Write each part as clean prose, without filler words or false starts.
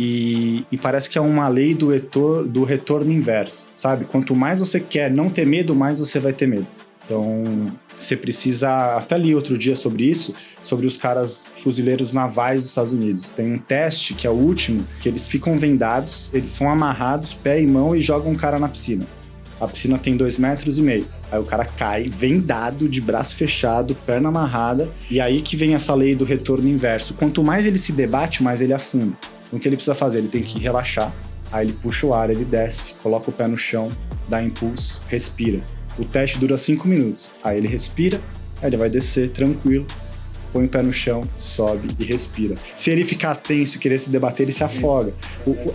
E parece que é uma lei do retorno inverso, sabe? Quanto mais você quer não ter medo, mais você vai ter medo. Então, você precisa... Até li outro dia sobre isso, sobre os caras fuzileiros navais dos Estados Unidos. Tem um teste, que é o último, que eles ficam vendados, eles são amarrados, pé e mão, e jogam o cara na piscina. A piscina tem 2,5 metros. Aí o cara cai vendado, de braço fechado, perna amarrada. E aí que vem essa lei do retorno inverso. Quanto mais ele se debate, mais ele afunda. Então o que ele precisa fazer? Ele tem que relaxar. Aí ele puxa o ar, ele desce, coloca o pé no chão, dá impulso, respira. O teste dura 5 minutos. Aí ele respira, aí ele vai descer tranquilo, põe o pé no chão, sobe e respira. Se ele ficar tenso e querer se debater, ele se afoga.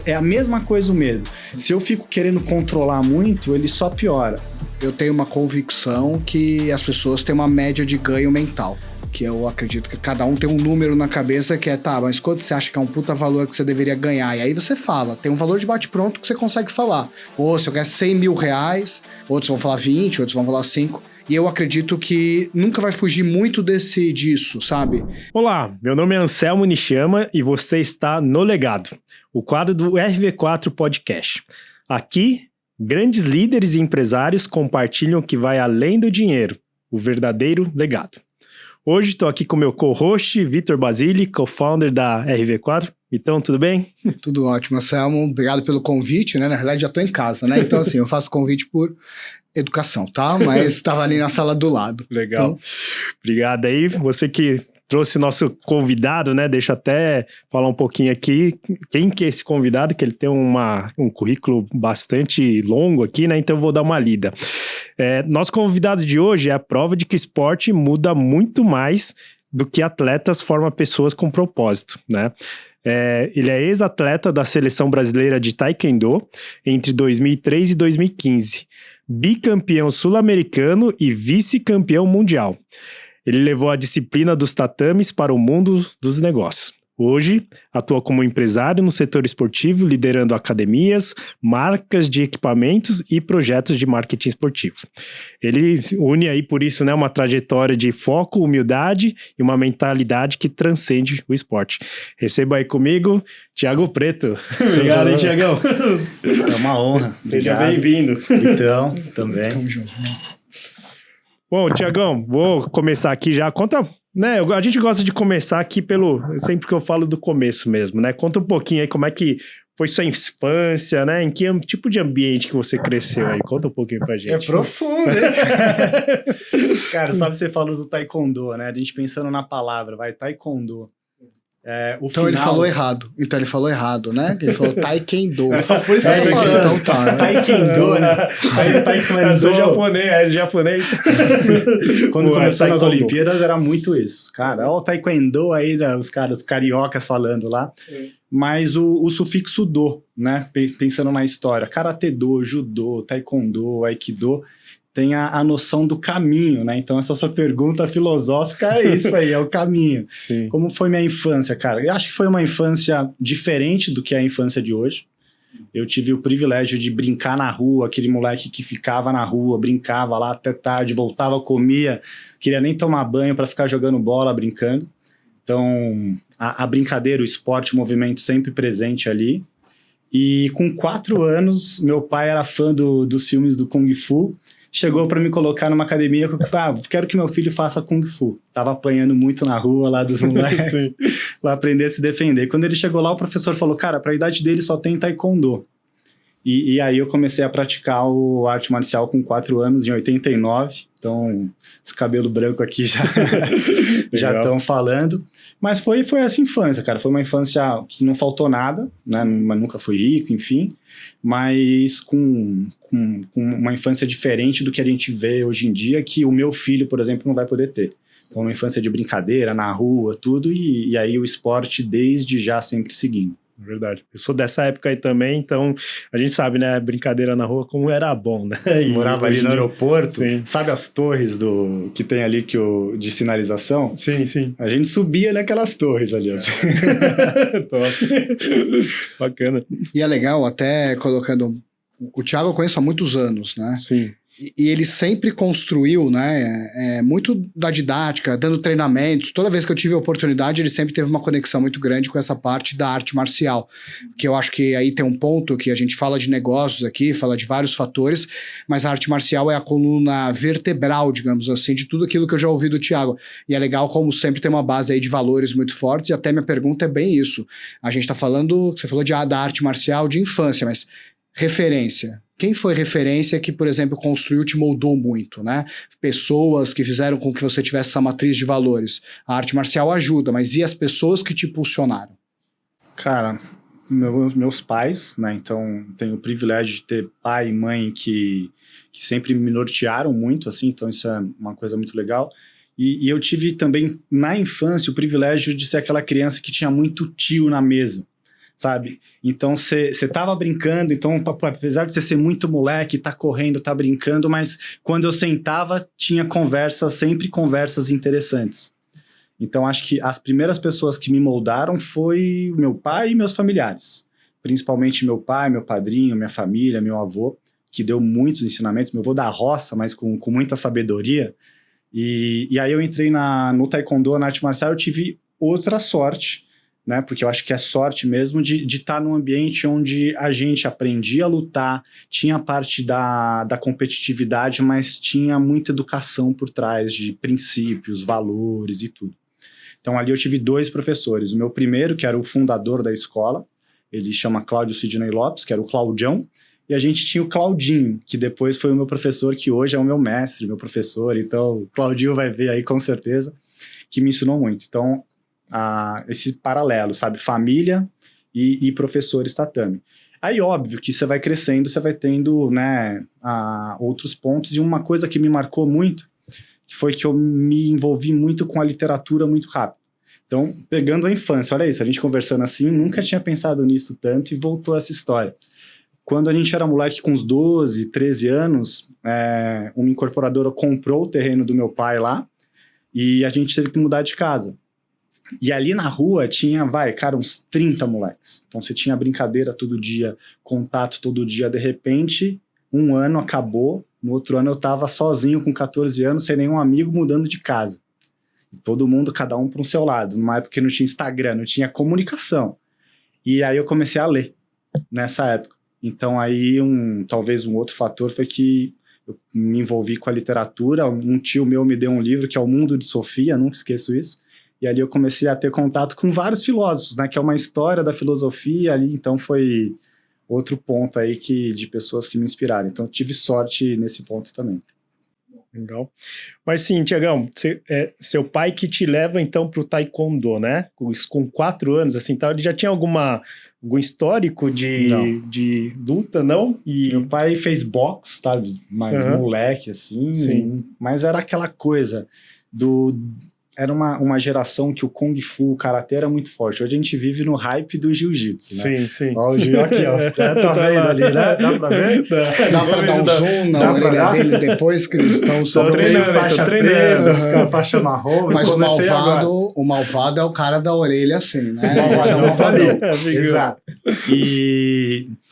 É a mesma coisa o medo. Se eu fico querendo controlar muito, ele só piora. Eu tenho uma convicção que as pessoas têm uma média de ganho mental. Que eu acredito que cada um tem um número na cabeça que é, tá, mas quanto você acha que é um puta valor que você deveria ganhar? E aí você fala, tem um valor de bate-pronto que você consegue falar. Ou se eu ganhar 100 mil reais, outros vão falar 20, outros vão falar 5. E eu acredito que nunca vai fugir muito disso, sabe? Olá, meu nome é Anselmo Nishiyama e você está no Legado, o quadro do RV4 Podcast. Aqui, grandes líderes e empresários compartilham o que vai além do dinheiro, o verdadeiro legado. Hoje estou aqui com meu co-host, Vitor Basile, co-founder da RV4. Então, tudo bem? Tudo ótimo, Anselmo. Obrigado pelo convite, né? Na realidade, já estou em casa, né? Então, assim, eu faço convite por educação, tá? Mas estava ali na sala do lado. Legal. Então... Obrigado aí. Você que trouxe nosso convidado, né? Deixa eu até falar um pouquinho aqui. Quem que é esse convidado? Que ele tem um currículo bastante longo aqui, né? Então eu vou dar uma lida. Nosso convidado de hoje é a prova de que esporte muda muito mais do que atletas forma pessoas com propósito, né? Ele é ex-atleta da Seleção Brasileira de Taekwondo entre 2003 e 2015. Bicampeão sul-americano e vice-campeão mundial. Ele levou a disciplina dos tatames para o mundo dos negócios. Hoje, atua como empresário no setor esportivo, liderando academias, marcas de equipamentos e projetos de marketing esportivo. Ele une aí, por isso, né, uma trajetória de foco, humildade e uma mentalidade que transcende o esporte. Receba aí comigo, Thiago Preto. Obrigado, hein, Thiagão? É uma honra. Seja bem-vindo. Então, também. Tamo junto, né? Bom, Thiagão, vou começar aqui já. Conta, né? A gente gosta de começar aqui sempre que eu falo do começo mesmo, né? Conta um pouquinho aí como é que foi sua infância, né? Em que tipo de ambiente que você cresceu aí? Conta um pouquinho pra gente. É profundo, hein? Cara, sabe, você falou do taekwondo, né? A gente pensando na palavra, taekwondo. Então ele falou errado, né? Ele falou taekwondo. Por isso que eu tô falando. Então tá, né? Taekwondo, né? Taekwondo. Eu sou japonês. Quando começou nas Olimpíadas era muito isso. Cara, ó o taekwondo aí, né, os cariocas falando lá. Mas o sufixo do, né? Pensando na história. Karatê-do, judô, taekwondo, aikido... tem a noção do caminho, né? Então, essa sua pergunta filosófica é isso aí, é o caminho. Sim. Como foi minha infância, cara? Eu acho que foi uma infância diferente do que é a infância de hoje. Eu tive o privilégio de brincar na rua, aquele moleque que ficava na rua, brincava lá até tarde, voltava, comia, queria nem tomar banho para ficar jogando bola, brincando. Então, a brincadeira, o esporte, o movimento sempre presente ali. E com 4 anos, meu pai era fã dos filmes do Kung Fu, chegou para me colocar numa academia, quero que meu filho faça Kung Fu. Tava apanhando muito na rua lá dos moleques, vai aprender a se defender. Quando ele chegou lá, o professor falou, cara, pra idade dele só tem taekwondo. E aí eu comecei a praticar o arte marcial com 4 anos, em 89. Então, esse cabelo branco aqui já estão falando. Mas foi essa infância, cara. Foi uma infância que não faltou nada, né? Mas nunca fui rico, enfim. Mas com uma infância diferente do que a gente vê hoje em dia, que o meu filho, por exemplo, não vai poder ter. Então, uma infância de brincadeira, na rua, tudo. E aí o esporte desde já sempre seguindo. Verdade. Eu sou dessa época aí também, então a gente sabe, né, brincadeira na rua, como era bom, né? Morava ali no aeroporto, sim. Sabe as torres que tem ali de sinalização? Sim, sim. A gente subia naquelas torres ali. Bacana. E é legal, até colocando... O Thiago eu conheço há muitos anos, né? Sim. E ele sempre construiu, né, muito da didática, dando treinamentos. Toda vez que eu tive a oportunidade, ele sempre teve uma conexão muito grande com essa parte da arte marcial. Que eu acho que aí tem um ponto que a gente fala de negócios aqui, fala de vários fatores, mas a arte marcial é a coluna vertebral, digamos assim, de tudo aquilo que eu já ouvi do Thiago. E é legal como sempre tem uma base aí de valores muito fortes, e até minha pergunta é bem isso. A gente tá falando, você falou da arte marcial de infância, mas referência. Quem foi referência que, por exemplo, construiu, te moldou muito, né? Pessoas que fizeram com que você tivesse essa matriz de valores. A arte marcial ajuda, mas e as pessoas que te impulsionaram? Cara, meus pais, né? Então, tenho o privilégio de ter pai e mãe que sempre me nortearam muito, assim. Então, isso é uma coisa muito legal. E eu tive também, na infância, o privilégio de ser aquela criança que tinha muito tio na mesa. Sabe? Então você tava brincando, então apesar de você ser muito moleque, tá correndo, tá brincando, mas quando eu sentava tinha sempre conversas interessantes. Então acho que as primeiras pessoas que me moldaram foi o meu pai e meus familiares, principalmente meu pai, meu padrinho, minha família, meu avô, que deu muitos ensinamentos, meu avô da roça, mas com muita sabedoria. E aí eu entrei no taekwondo, na arte marcial, eu tive outra sorte, né? Porque eu acho que é sorte mesmo de estar num ambiente onde a gente aprendia a lutar, tinha a parte da competitividade, mas tinha muita educação por trás de princípios, valores e tudo. Então ali eu tive 2 professores. O meu primeiro, que era o fundador da escola, ele chama Cláudio Sidney Lopes, que era o Claudião, e a gente tinha o Claudinho, que depois foi o meu professor, que hoje é o meu mestre, meu professor. Então o Claudinho vai ver aí com certeza, que me ensinou muito. Então esse paralelo, sabe? Família e professores tatame. Aí, óbvio, que você vai crescendo, você vai tendo, né, outros pontos. E uma coisa que me marcou muito foi que eu me envolvi muito com a literatura muito rápido. Então, pegando a infância, olha isso, a gente conversando assim, nunca tinha pensado nisso tanto e voltou essa história. Quando a gente era moleque com uns 12, 13 anos, uma incorporadora comprou o terreno do meu pai lá e a gente teve que mudar de casa. E ali na rua tinha, uns 30 moleques. Então você tinha brincadeira todo dia, contato todo dia. De repente, um ano acabou, no outro ano eu tava sozinho com 14 anos, sem nenhum amigo, mudando de casa. E todo mundo, cada um para o seu lado. Numa época que não tinha Instagram, não tinha comunicação. E aí eu comecei a ler, nessa época. Então aí, talvez um outro fator foi que eu me envolvi com a literatura. Um tio meu me deu um livro que é O Mundo de Sofia, nunca esqueço isso. E ali eu comecei a ter contato com vários filósofos, né? Que é uma história da filosofia ali. Então foi outro ponto aí de pessoas que me inspiraram. Então tive sorte nesse ponto também. Legal. Mas sim, Tiagão, seu pai que te leva então pro taekwondo, né? Com 4 anos, assim, tal, ele já tinha algum histórico de luta, não? Meu pai fez boxe, sabe? Mais moleque, assim. Sim. Mas era aquela coisa Era uma geração que o Kung Fu, o Karatê era muito forte. Hoje a gente vive no hype do Jiu-Jitsu, né? Sim, sim. Ó, o Jiu aqui, ó. Tá vendo ali, né? Dá pra ver? Dá pra dar um zoom na orelha dele depois que eles estão sobre faixa preta, com a faixa marrom. Mas o malvado é o cara da orelha assim, né? Esse é o malvadão. Exato.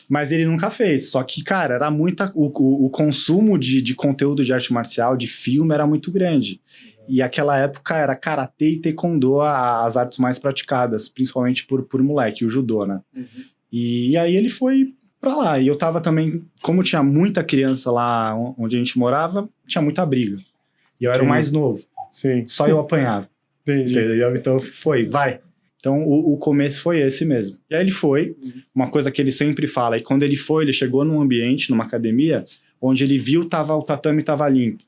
Mas ele nunca fez. Só que, cara, era o consumo de conteúdo de arte marcial, de filme, era muito grande. E aquela época era karatê e taekwondo as artes mais praticadas, principalmente por moleque, o judô, né? Uhum. E aí ele foi pra lá. E eu tava também, como tinha muita criança lá onde a gente morava, tinha muita briga. E eu era o mais novo. Sim. Só eu apanhava. Entendi. Entendeu? Então vai. Então o começo foi esse mesmo. E aí ele foi, uma coisa que ele sempre fala, e quando ele chegou num ambiente, numa academia, onde ele viu o tatame tava limpo.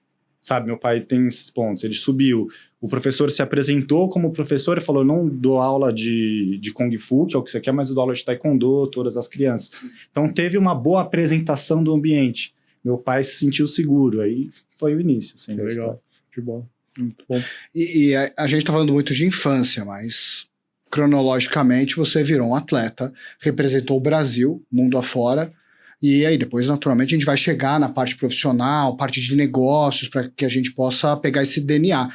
Sabe, meu pai tem esses pontos. Ele subiu, o professor se apresentou como professor e falou, não dou aula de Kung Fu, que é o que você quer, mas eu dou aula de Taekwondo, todas as crianças. Então teve uma boa apresentação do ambiente. Meu pai se sentiu seguro, aí foi o início. Assim, legal, que bom. Muito bom. E a gente tá falando muito de infância, mas cronologicamente você virou um atleta, representou o Brasil, mundo afora. E aí, depois, naturalmente, a gente vai chegar na parte profissional, parte de negócios, para que a gente possa pegar esse DNA.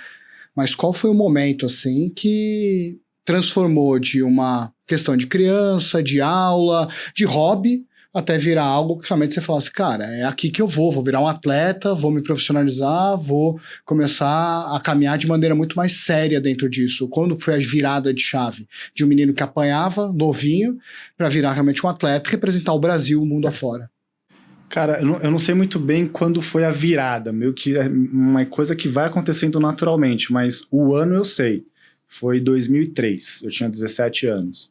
Mas qual foi o momento, assim, que transformou de uma questão de criança, de aula, de hobby, até virar algo que realmente você fala assim, cara, é aqui que eu vou virar um atleta, vou me profissionalizar, vou começar a caminhar de maneira muito mais séria dentro disso. Quando foi a virada de chave de um menino que apanhava, novinho, para virar realmente um atleta e representar o Brasil, o mundo afora? Cara, eu não sei muito bem quando foi a virada, meio que é uma coisa que vai acontecendo naturalmente, mas o ano eu sei. Foi 2003, eu tinha 17 anos.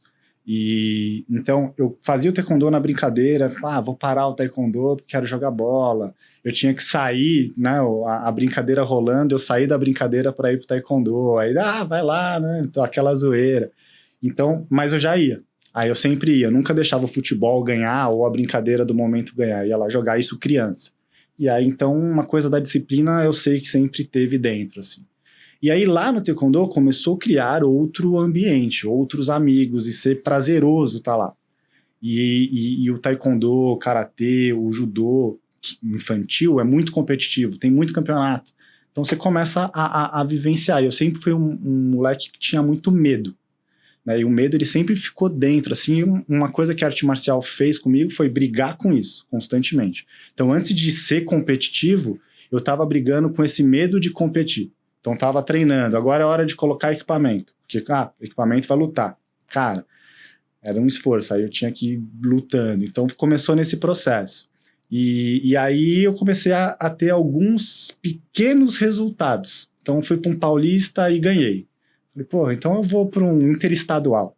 E então eu fazia o taekwondo na brincadeira, vou parar o taekwondo porque quero jogar bola. Eu tinha que sair, né, a brincadeira rolando, eu saí da brincadeira para ir pro taekwondo. Aí, vai lá, né, então, aquela zoeira. Então, mas eu já ia. Aí eu sempre ia, nunca deixava o futebol ganhar ou a brincadeira do momento ganhar, ia lá jogar isso criança. E aí então uma coisa da disciplina eu sei que sempre teve dentro, assim. E aí lá no taekwondo começou a criar outro ambiente, outros amigos e ser prazeroso estar lá. E o taekwondo, o karatê, o judô infantil é muito competitivo, tem muito campeonato. Então você começa a vivenciar. Eu sempre fui um moleque que tinha muito medo. Né? E o medo ele sempre ficou dentro. Assim, uma coisa que a arte marcial fez comigo foi brigar com isso constantemente. Então antes de ser competitivo, eu estava brigando com esse medo de competir. Então tava treinando, agora é hora de colocar equipamento. Porque, equipamento vai lutar. Cara, era um esforço, aí eu tinha que ir lutando. Então começou nesse processo. E aí eu comecei a ter alguns pequenos resultados. Então fui para um paulista e ganhei. Falei, então eu vou para um interestadual.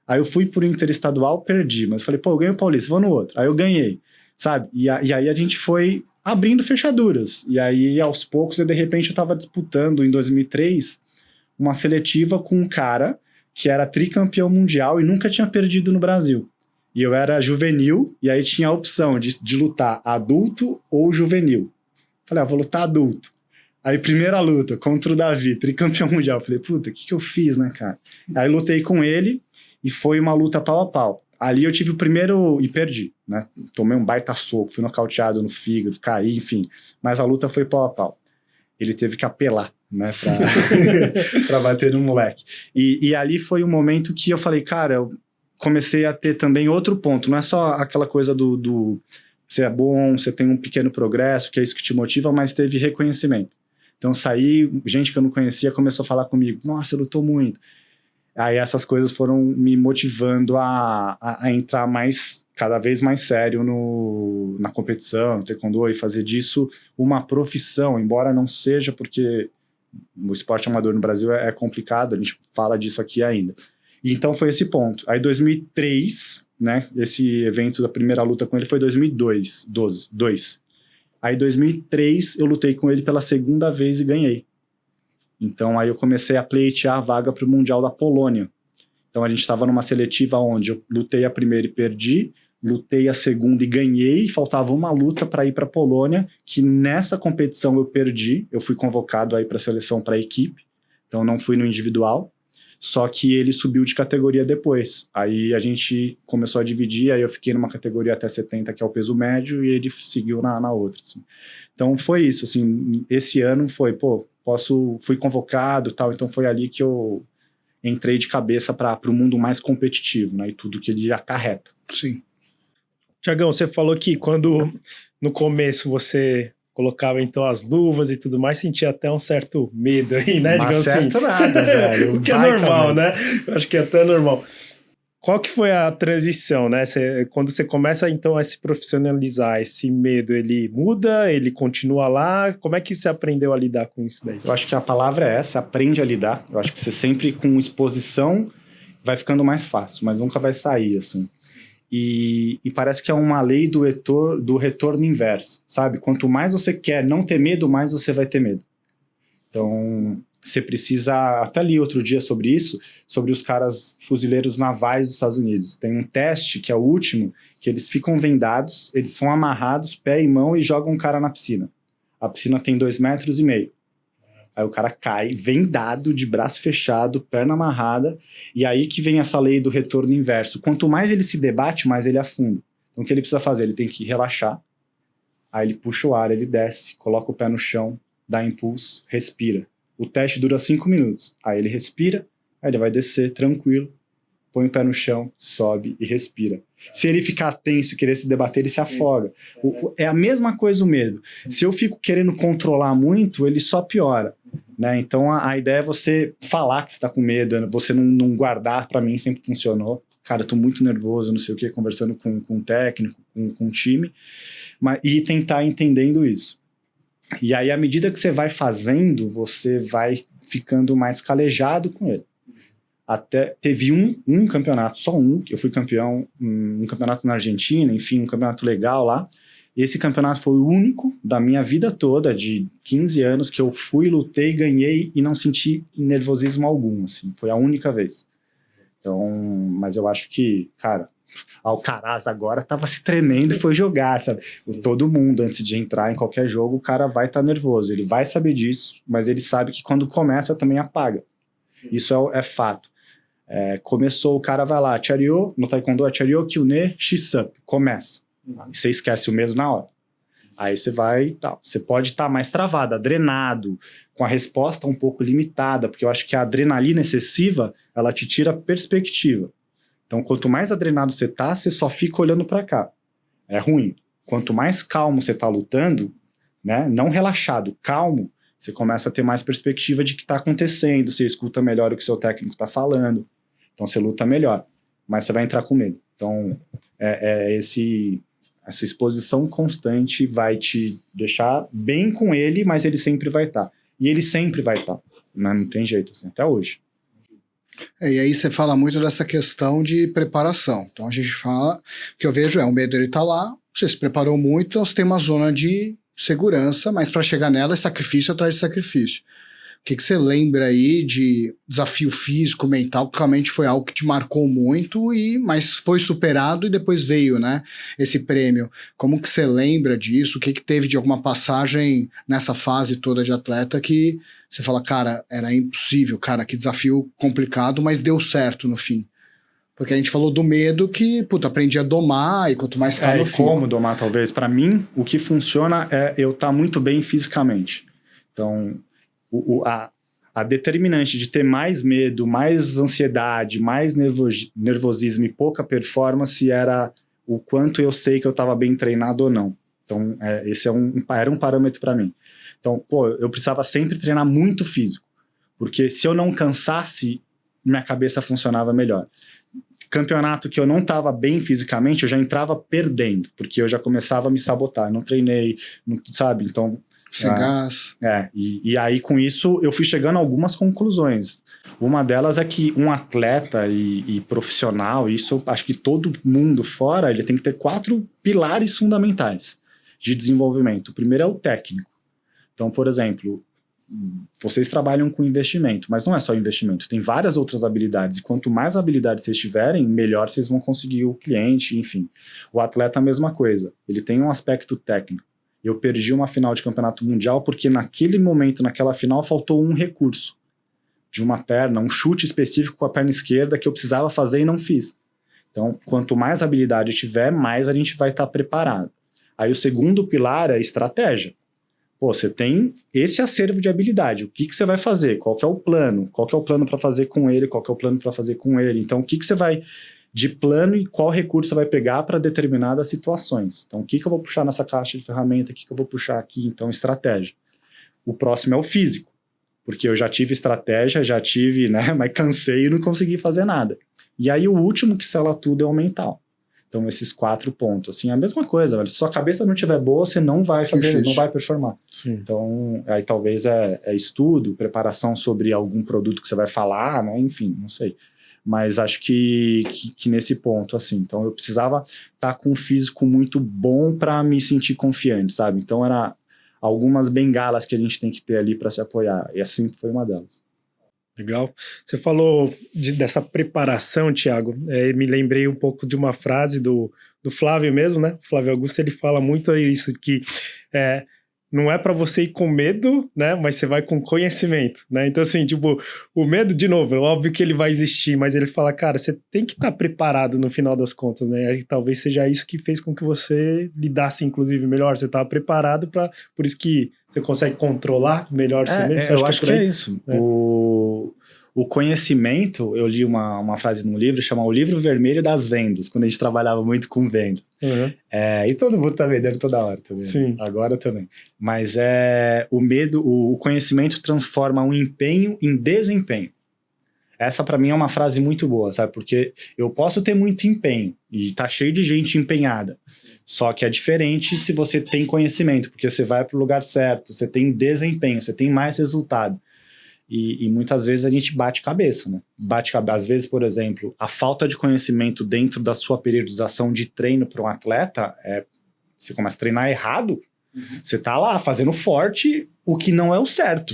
Aí eu fui para o interestadual, perdi. Mas falei, eu ganhei o paulista, vou no outro. Aí eu ganhei, sabe? E aí a gente foi abrindo fechaduras. E aí, aos poucos, de repente, eu estava disputando, em 2003, uma seletiva com um cara que era tricampeão mundial e nunca tinha perdido no Brasil. E eu era juvenil, e aí tinha a opção de lutar adulto ou juvenil. Falei, vou lutar adulto. Aí, primeira luta, contra o Davi, tricampeão mundial. Falei, puta, o que eu fiz, né, cara? Aí lutei com ele, e foi uma luta pau a pau. Ali eu tive o primeiro e perdi, né? Tomei um baita soco, fui nocauteado no fígado, caí, enfim. Mas a luta foi pau a pau. Ele teve que apelar, né? Pra bater no moleque. E ali foi um momento que eu falei, cara, eu comecei a ter também outro ponto. Não é só aquela coisa do você é bom, você tem um pequeno progresso, que é isso que te motiva, mas teve reconhecimento. Então saí, gente que eu não conhecia começou a falar comigo, nossa, você lutou muito. Aí essas coisas foram me motivando a entrar cada vez mais sério na competição, no taekwondo, e fazer disso uma profissão, embora não seja, porque o esporte amador no Brasil é complicado, a gente fala disso aqui ainda. E então foi esse ponto. Aí 2003, né, esse evento da primeira luta com ele foi 2002. Aí 2003 eu lutei com ele pela segunda vez e ganhei. Então aí eu comecei a pleitear a vaga para o Mundial da Polônia. Então a gente estava numa seletiva onde eu lutei a primeira e perdi, lutei a segunda e ganhei, faltava uma luta para ir para a Polônia, que nessa competição eu perdi, eu fui convocado aí para a seleção para a equipe, então não fui no individual, só que ele subiu de categoria depois. Aí a gente começou a dividir, aí eu fiquei numa categoria até 70, que é o peso médio, e ele seguiu na outra. Assim. Então foi isso, assim, esse ano foi, fui convocado e tal, então foi ali que eu entrei de cabeça para o mundo mais competitivo, né, e tudo que ele acarreta. Sim. Tiagão, você falou que quando no começo você colocava então as luvas e tudo mais, sentia até um certo medo aí, né? Não certo nada, velho. O que é normal, né? Eu acho que é até normal. Qual que foi a transição, né? Quando você começa, então, a se profissionalizar, esse medo, ele muda, ele continua lá? Como é que você aprendeu a lidar com isso daí? Eu acho que a palavra é essa, aprende a lidar. Eu acho que você sempre, com exposição, vai ficando mais fácil, mas nunca vai sair, assim. E parece que é uma lei do retorno inverso, sabe? Quanto mais você quer não ter medo, mais você vai ter medo. Então, você precisa... Até li outro dia sobre isso, sobre os caras fuzileiros navais dos Estados Unidos. Tem um teste, que é o último, que eles ficam vendados, eles são amarrados, pé e mão, e jogam um cara na piscina. A piscina tem 2,5 metros. Aí o cara cai, vendado, de braço fechado, perna amarrada, e aí que vem essa lei do retorno inverso. Quanto mais ele se debate, mais ele afunda. Então o que ele precisa fazer? Ele tem que relaxar, aí ele puxa o ar, ele desce, coloca o pé no chão, dá impulso, respira. O teste dura 5 minutos. Aí ele respira, aí ele vai descer tranquilo, põe o pé no chão, sobe e respira. Se ele ficar tenso e querer se debater, ele se afoga. É a mesma coisa o medo. Se eu fico querendo controlar muito, ele só piora. Né? Então a ideia é você falar que você tá com medo, você não guardar. Para mim sempre funcionou. Cara, eu tô muito nervoso, não sei o que, conversando com o técnico, com o time, e tentar entendendo isso. E aí, à medida que você vai fazendo, você vai ficando mais calejado com ele. Até teve um campeonato, só que eu fui campeão, um campeonato na Argentina, enfim, um campeonato legal lá. Esse campeonato foi o único da minha vida toda, de 15 anos, que eu fui, lutei, ganhei e não senti nervosismo algum, assim. Foi a única vez. Então, mas eu acho que, cara, Alcaraz agora tava se tremendo e foi jogar, sabe? Todo mundo, antes de entrar em qualquer jogo, o cara vai estar nervoso. Ele vai saber disso, mas ele sabe que quando começa também apaga. Isso é fato. Começou, o cara vai lá, Chariot, no Taekwondo é Chariot, Kyune, Shisup, começa. Você esquece o mesmo na hora. Aí você vai, tal. Você pode estar mais travado, drenado, com a resposta um pouco limitada, porque eu acho que a adrenalina excessiva, ela te tira perspectiva. Então, quanto mais adrenado você tá, você só fica olhando para cá. É ruim. Quanto mais calmo você tá lutando, né, não relaxado, calmo, você começa a ter mais perspectiva de que tá acontecendo, você escuta melhor o que seu técnico tá falando, então você luta melhor, mas você vai entrar com medo. Então, essa exposição constante vai te deixar bem com ele, mas ele sempre vai estar. E ele sempre vai estar. Não tem jeito, assim, até hoje. E aí você fala muito dessa questão de preparação. Então a gente fala, o que eu vejo o medo ele tá lá, você se preparou muito, então você tem uma zona de segurança, mas para chegar nela é sacrifício atrás de sacrifício. O que você lembra aí de desafio físico, mental, que realmente foi algo que te marcou muito, mas foi superado e depois veio, né, esse prêmio. Como que você lembra disso? O que teve de alguma passagem nessa fase toda de atleta que você fala, cara, era impossível, cara, que desafio complicado, mas deu certo no fim? Porque a gente falou do medo que, aprendi a domar e quanto mais calmo eu fico. Como domar, talvez. Para mim, o que funciona é eu estar muito bem fisicamente. Então, a determinante de ter mais medo, mais ansiedade, mais nervosismo e pouca performance era o quanto eu sei que eu estava bem treinado ou não. Então, esse era um parâmetro para mim. Então, eu precisava sempre treinar muito físico, porque se eu não cansasse, minha cabeça funcionava melhor. Campeonato que eu não estava bem fisicamente, eu já entrava perdendo, porque eu já começava a me sabotar. Não treinei, sabe? Então... Sem gás. E aí com isso eu fui chegando a algumas conclusões. Uma delas é que um atleta e profissional, isso eu acho que todo mundo fora, ele tem que ter 4 pilares fundamentais de desenvolvimento. O primeiro é o técnico. Então, por exemplo, vocês trabalham com investimento, mas não é só investimento, tem várias outras habilidades, e quanto mais habilidades vocês tiverem, melhor vocês vão conseguir o cliente, enfim. O atleta é a mesma coisa, ele tem um aspecto técnico. Eu perdi uma final de campeonato mundial porque naquele momento, naquela final, faltou um recurso de uma perna, um chute específico com a perna esquerda que eu precisava fazer e não fiz. Então, quanto mais habilidade tiver, mais a gente vai estar preparado. Aí o segundo pilar é estratégia. Você tem esse acervo de habilidade. O que você vai fazer? Qual que é o plano? Qual que é o plano para fazer com ele? Qual que é o plano para fazer com ele? Então, o que você vai... de plano e qual recurso você vai pegar para determinadas situações. Então, o que eu vou puxar nessa caixa de ferramenta, o que eu vou puxar aqui? Então, estratégia. O próximo é o físico, porque eu já tive estratégia, né, mas cansei e não consegui fazer nada. E aí, o último que sela tudo é o mental. Então, esses 4 pontos, assim, é a mesma coisa, velho. Se sua cabeça não estiver boa, você não vai fazer, não vai performar. Sim. Então, aí talvez é estudo, preparação sobre algum produto que você vai falar, né, enfim, não sei. Mas acho que nesse ponto, assim, então eu precisava estar com um físico muito bom para me sentir confiante, sabe? Então era algumas bengalas que a gente tem que ter ali para se apoiar, e assim foi uma delas. Legal. Você falou dessa preparação, Thiago, me lembrei um pouco de uma frase do Flávio mesmo, né? O Flávio Augusto, ele fala muito isso, que não é para você ir com medo, né? Mas você vai com conhecimento, né? Então, assim, tipo, o medo, de novo, é óbvio que ele vai existir, mas ele fala, cara, você tem que estar preparado no final das contas, né? E talvez seja isso que fez com que você lidasse, inclusive, melhor. Você estava preparado por isso que você consegue controlar melhor você mesmo. Eu acho que é isso. O conhecimento, eu li uma frase num livro, chama O Livro Vermelho das Vendas, quando a gente trabalhava muito com venda. Uhum. E todo mundo tá vendendo toda hora também. Sim. Agora também. Mas o medo, o conhecimento transforma um empenho em desempenho. Essa pra mim é uma frase muito boa, sabe? Porque eu posso ter muito empenho e tá cheio de gente empenhada. Só que é diferente se você tem conhecimento, porque você vai pro lugar certo, você tem desempenho, você tem mais resultado. E muitas vezes a gente bate cabeça, né? Às vezes, por exemplo, a falta de conhecimento dentro da sua periodização de treino para um atleta, você começa a treinar errado, você tá lá fazendo forte o que não é o certo.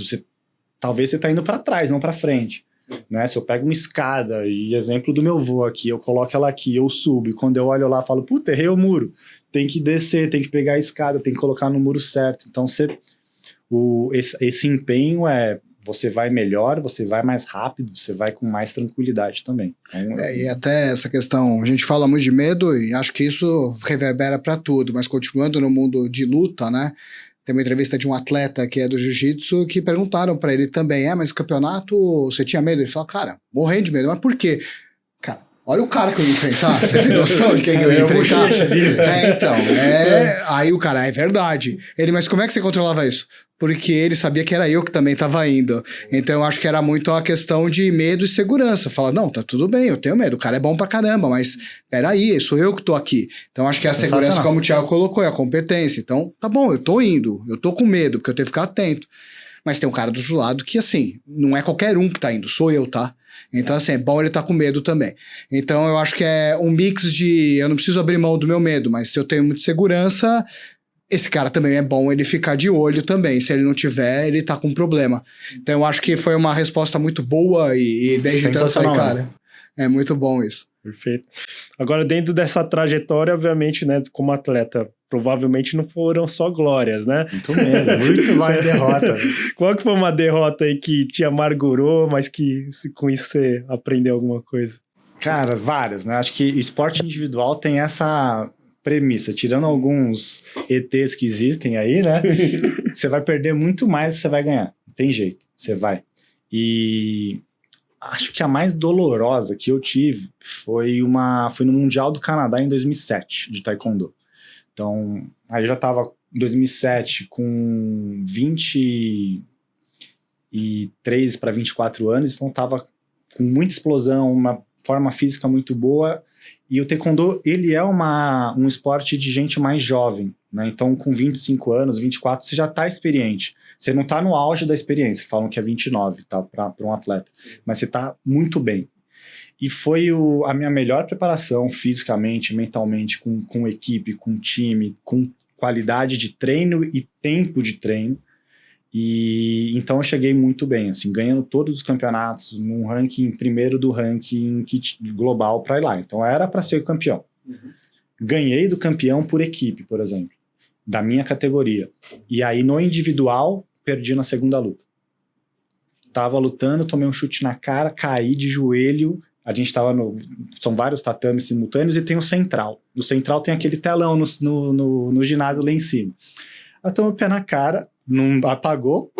Talvez você tá indo para trás, não para frente. Né? Se eu pego uma escada, e exemplo do meu voo aqui, eu coloco ela aqui, eu subo, e quando eu olho lá, eu falo, puta, errei o muro. Tem que descer, tem que pegar a escada, tem que colocar no muro certo. Então, esse empenho você vai melhor, você vai mais rápido, você vai com mais tranquilidade também. Então, e até essa questão, a gente fala muito de medo e acho que isso reverbera para tudo, mas continuando no mundo de luta, né? Tem uma entrevista de um atleta que é do jiu-jitsu que perguntaram para ele também, mas o campeonato, você tinha medo? Ele falou, cara, morrendo de medo, mas por quê? Cara, olha o cara que eu ia enfrentar, você tem noção de quem eu ia enfrentar? Aí o cara, é verdade. Ele, mas como é que você controlava isso? Porque ele sabia que era eu que também estava indo. Então eu acho que era muito uma questão de medo e segurança. Fala, não, tá tudo bem, eu tenho medo, o cara é bom pra caramba, mas peraí, sou eu que tô aqui. Então acho que a segurança, como o Thiago colocou, é a competência. Então, tá bom, eu tô indo, eu tô com medo, porque eu tenho que ficar atento. Mas tem um cara do outro lado que, assim, não é qualquer um que tá indo, sou eu, tá? Então, assim, é bom ele tá com medo também. Então, eu acho que é um mix de... Eu não preciso abrir mão do meu medo, mas se eu tenho muita segurança, esse cara também é bom ele ficar de olho também. Se ele não tiver, ele tá com problema. Então, eu acho que foi uma resposta muito boa e desde então eu falei, cara, é muito bom isso. Perfeito. Agora, dentro dessa trajetória, obviamente, né, como atleta, provavelmente não foram só glórias, né? Muito mais derrota. Qual que foi uma derrota aí que te amargurou, mas que com isso você aprendeu alguma coisa? Cara, várias, né? Acho que esporte individual tem essa premissa, tirando alguns ETs que existem aí, né? Você vai perder muito mais do que você vai ganhar. Não tem jeito, você vai. E acho que a mais dolorosa que eu tive foi no Mundial do Canadá em 2007, de Taekwondo. Então, aí eu já estava em 2007 com 23 para 24 anos, então estava com muita explosão, uma forma física muito boa. E o Taekwondo, ele é um esporte de gente mais jovem, né? Então, com 25 anos, 24, você já está experiente. Você não está no auge da experiência, que falam que é 29, tá, para um atleta. Mas você está muito bem. E foi a minha melhor preparação fisicamente, mentalmente, com equipe, com time, com qualidade de treino e tempo de treino. E então eu cheguei muito bem, assim, ganhando todos os campeonatos, num ranking, primeiro do ranking global para ir lá. Então era para ser o campeão. Ganhei do campeão por equipe, por exemplo, da minha categoria. E aí no individual, perdi na segunda luta. Tava lutando, tomei um chute na cara, caí de joelho. A gente tava são vários tatames simultâneos e tem o central. No central tem aquele telão no ginásio lá em cima. Eu tomei o pé na cara, não apagou.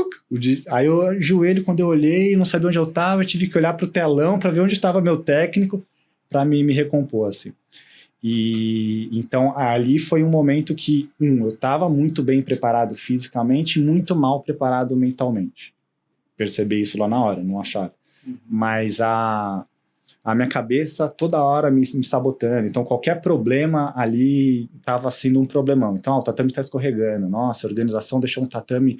Aí o joelho, quando eu olhei, não sabia onde eu tava, eu tive que olhar pro telão para ver onde estava meu técnico para me recompor, assim. E então ali foi um momento que, eu tava muito bem preparado fisicamente e muito mal preparado mentalmente. Percebi isso lá na hora, não achava. Mas a minha cabeça toda hora me sabotando. Então, qualquer problema ali estava sendo um problemão. Então, o tatame está escorregando. Nossa, a organização deixou um tatame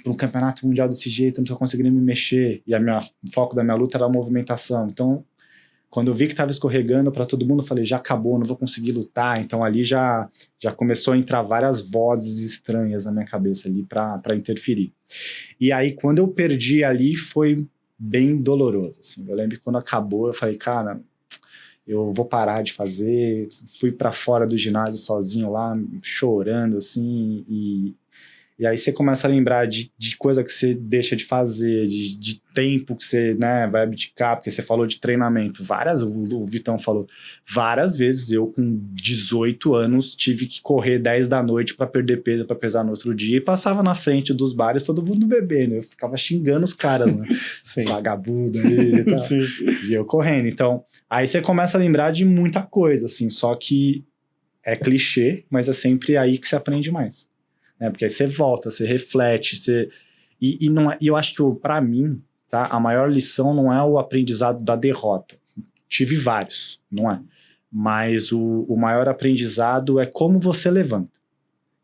para um campeonato mundial desse jeito, eu não estou conseguindo me mexer. E o foco da minha luta era a movimentação. Então, quando eu vi que estava escorregando para todo mundo, eu falei, já acabou, não vou conseguir lutar. Então, ali já começou a entrar várias vozes estranhas na minha cabeça ali para interferir. E aí, quando eu perdi ali, foi bem doloroso, assim. Eu lembro que quando acabou, eu falei, cara, eu vou parar de fazer. Fui para fora do ginásio sozinho lá, chorando, assim, E aí você começa a lembrar de coisa que você deixa de fazer, de tempo que você, né, vai abdicar, porque você falou de treinamento. O Vitão falou, várias vezes eu com 18 anos tive que correr 10 da noite para perder peso, para pesar no outro dia, e passava na frente dos bares todo mundo bebendo. Eu ficava xingando os caras, né? Vagabundo aí e tal. Sim. E eu correndo. Então, aí você começa a lembrar de muita coisa, assim, só que é clichê, mas é sempre aí que você aprende mais. Porque aí você volta, você reflete, e eu acho que pra mim, tá, a maior lição não é o aprendizado da derrota. Tive vários, não é? Mas o maior aprendizado é como você levanta,